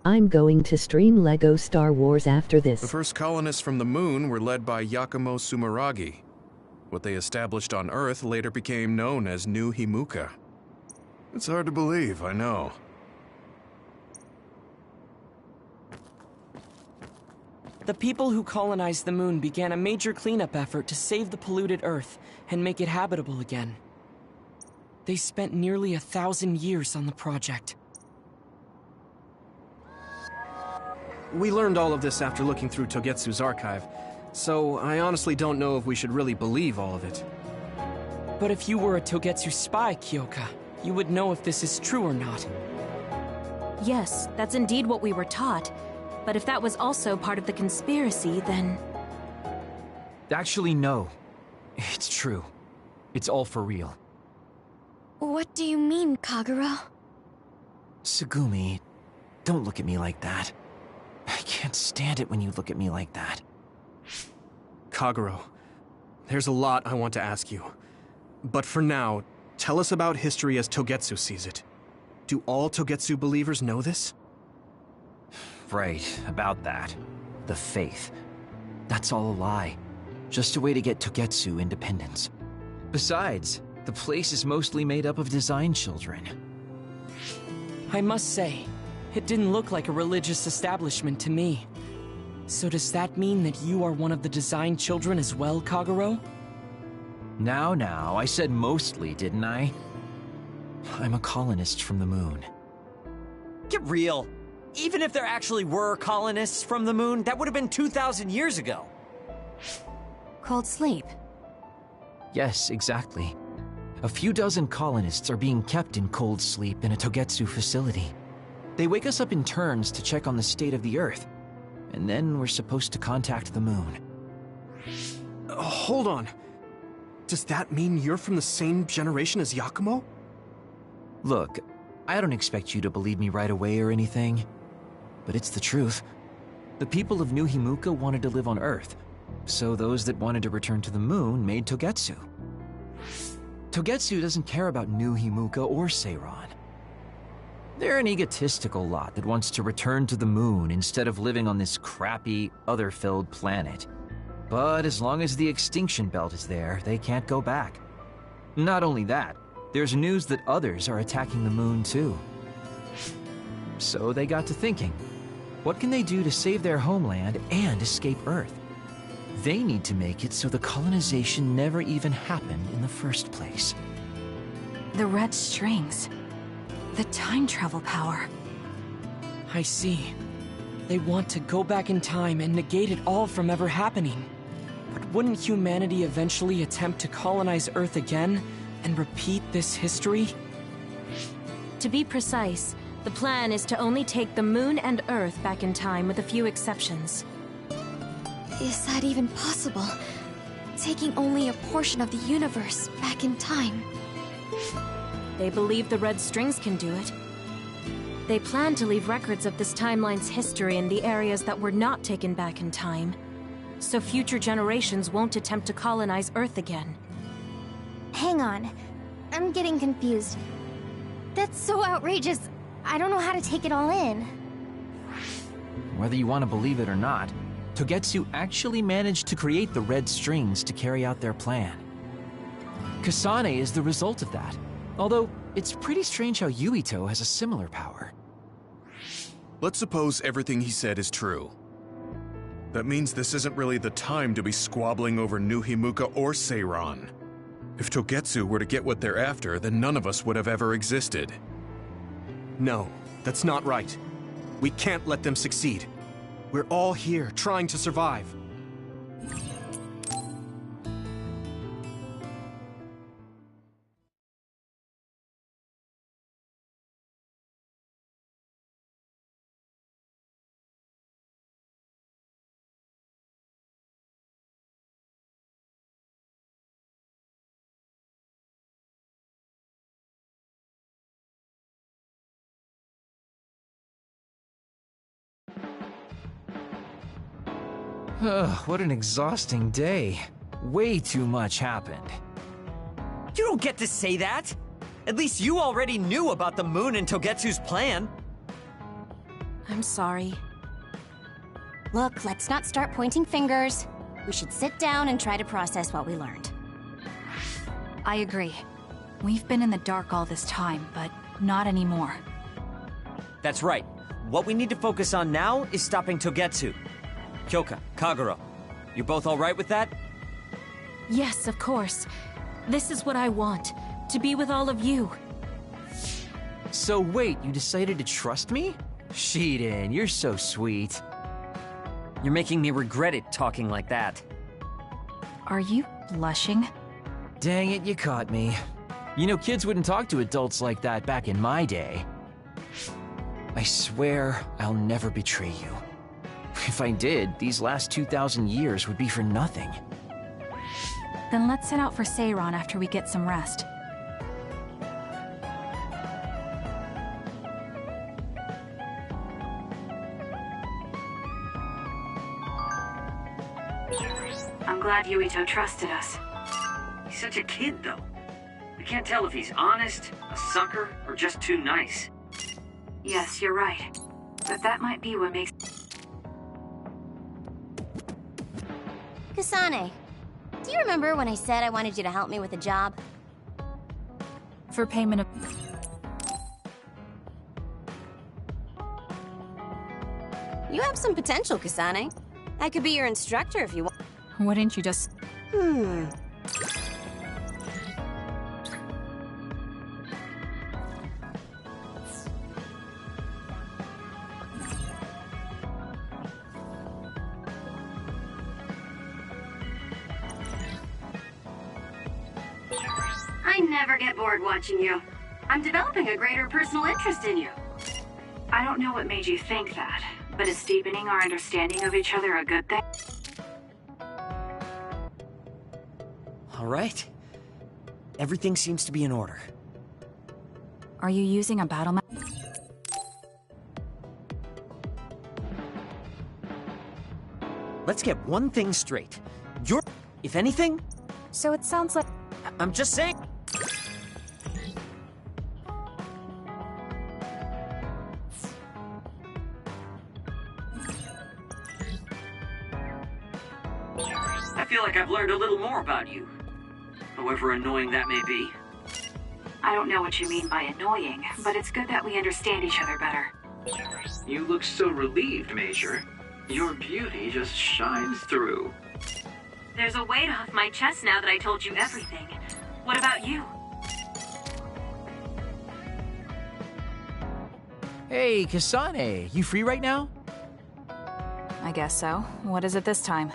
I'm going to stream LEGO Star Wars after this. The first colonists from the moon were led by Yakumo Sumeragi. What they established on Earth later became known as New Himuka. It's hard to believe, I know. The people who colonized the moon began a major cleanup effort to save the polluted Earth and make it habitable again. They spent nearly 1,000 years on the project. We learned all of this after looking through Togetsu's archive, so I honestly don't know if we should really believe all of it. But if you were a Togetsu spy, Kyoka, you would know if this is true or not. Yes, that's indeed what we were taught. But if that was also part of the conspiracy, then... Actually, no. It's true. It's all for real. What do you mean, Kagero? Tsugumi, don't look at me like that. I can't stand it when you look at me like that. Kagero, there's a lot I want to ask you. But for now, tell us about history as Togetsu sees it. Do all Togetsu believers know this? Right, about that. The faith. That's all a lie. Just a way to get Togetsu independence. Besides, the place is mostly made up of design children. I must say, it didn't look like a religious establishment to me. So does that mean that you are one of the design children as well, Kagero? Now, I said mostly, didn't I? I'm a colonist from the moon. Get real. Even if there actually were colonists from the moon, that would have been 2,000 years ago. Cold sleep. Yes, exactly. A few dozen colonists are being kept in cold sleep in a Togetsu facility. They wake us up in turns to check on the state of the Earth, and then we're supposed to contact the moon. Hold on. Does that mean you're from the same generation as Yakumo? Look, I don't expect you to believe me right away or anything, but it's the truth. The people of New Himuka wanted to live on Earth, so those that wanted to return to the moon made Togetsu. Togetsu doesn't care about New Himuka or Seiran. They're an egotistical lot that wants to return to the moon instead of living on this crappy, other-filled planet. But as long as the extinction belt is there, they can't go back. Not only that, there's news that others are attacking the moon too. So they got to thinking, what can they do to save their homeland and escape Earth? They need to make it so the colonization never even happened in the first place. The red strings. The time travel power. I see. They want to go back in time and negate it all from ever happening. But wouldn't humanity eventually attempt to colonize Earth again and repeat this history? To be precise, the plan is to only take the moon and Earth back in time with a few exceptions. Is that even possible? Taking only a portion of the universe back in time? They believe the red strings can do it. They plan to leave records of this timeline's history in the areas that were not taken back in time, so future generations won't attempt to colonize Earth again. Hang on. I'm getting confused. That's so outrageous. I don't know how to take it all in. Whether you want to believe it or not, Togetsu actually managed to create the red strings to carry out their plan. Kasane is the result of that. Although, it's pretty strange how Yuito has a similar power. Let's suppose everything he said is true. That means this isn't really the time to be squabbling over New Himuka or Seiran. If Togetsu were to get what they're after, then none of us would have ever existed. No, that's not right. We can't let them succeed. We're all here, trying to survive. Ugh, what an exhausting day. Way too much happened. You don't get to say that! At least you already knew about the moon and Togetsu's plan. I'm sorry. Look, let's not start pointing fingers. We should sit down and try to process what we learned. I agree. We've been in the dark all this time, but not That's right. What we need to focus on now is stopping Togetsu. Kyoka, Kagero, you both alright with that? Yes, of course. This is what I want, to be with all of you. So wait, you decided to trust me? Shiden, you're so sweet. You're making me regret it talking like that. Are you blushing? Dang it, you caught me. You know, kids wouldn't talk to adults like that back in my day. I swear I'll never betray you. If I did, these last 2,000 years would be for nothing. Then let's head out for Seiron after we get some rest. I'm glad Yuito trusted us. He's such a kid, though. We can't tell if he's honest, a sucker, or just too nice. Yes, you're right. But that might be what makes... Kasane, do you remember when I said I wanted you to help me with a job? For payment of... You have some potential, Kasane. I could be your instructor if you want. Wouldn't you just... I never get bored watching you. I'm developing a greater personal interest in you. I don't know what made you think that, but is deepening our understanding of each other a good thing? Alright. Everything seems to be in order. Are you using a battle map? Let's get one thing straight. You're... if anything... So it sounds like... I'm just saying... I feel like I've learned a little more about you. However annoying that may be. I don't know what you mean by annoying, but it's good that we understand each other better. You look so relieved, Major. Your beauty just shines through. There's a weight off my chest now that I told you everything. What about you? Hey, Kasane, you free right now? I guess so. What is it this time?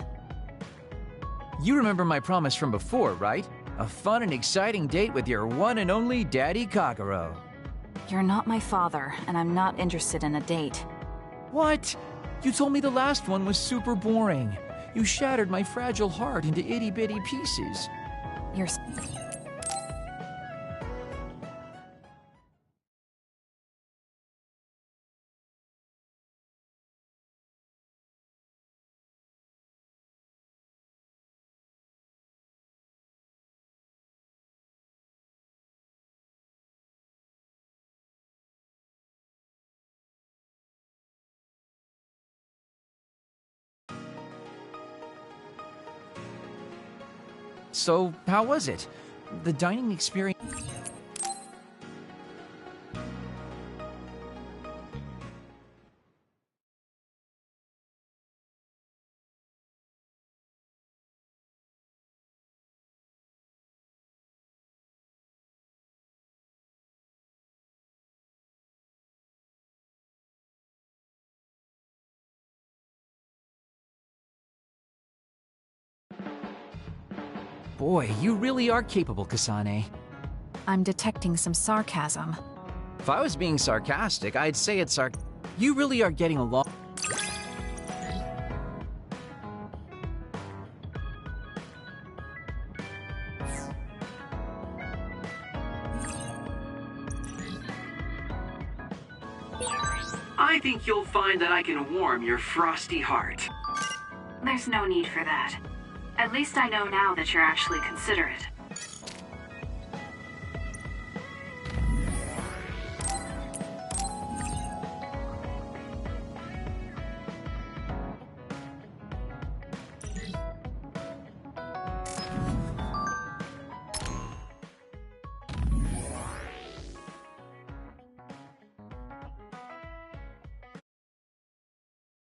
You remember my promise from before, right? A fun and exciting date with your one and only Daddy Kagero. You're not my father, and I'm not interested in a date. What? You told me the last one was super boring. You shattered my fragile heart into itty-bitty pieces. You're... So, how was it? The dining experience... Boy, you really are capable, Kasane. I'm detecting some sarcasm. If I was being sarcastic, I'd say it's You really are getting along... I think you'll find that I can warm your frosty heart. There's no need for that. At least I know now that you're actually considerate.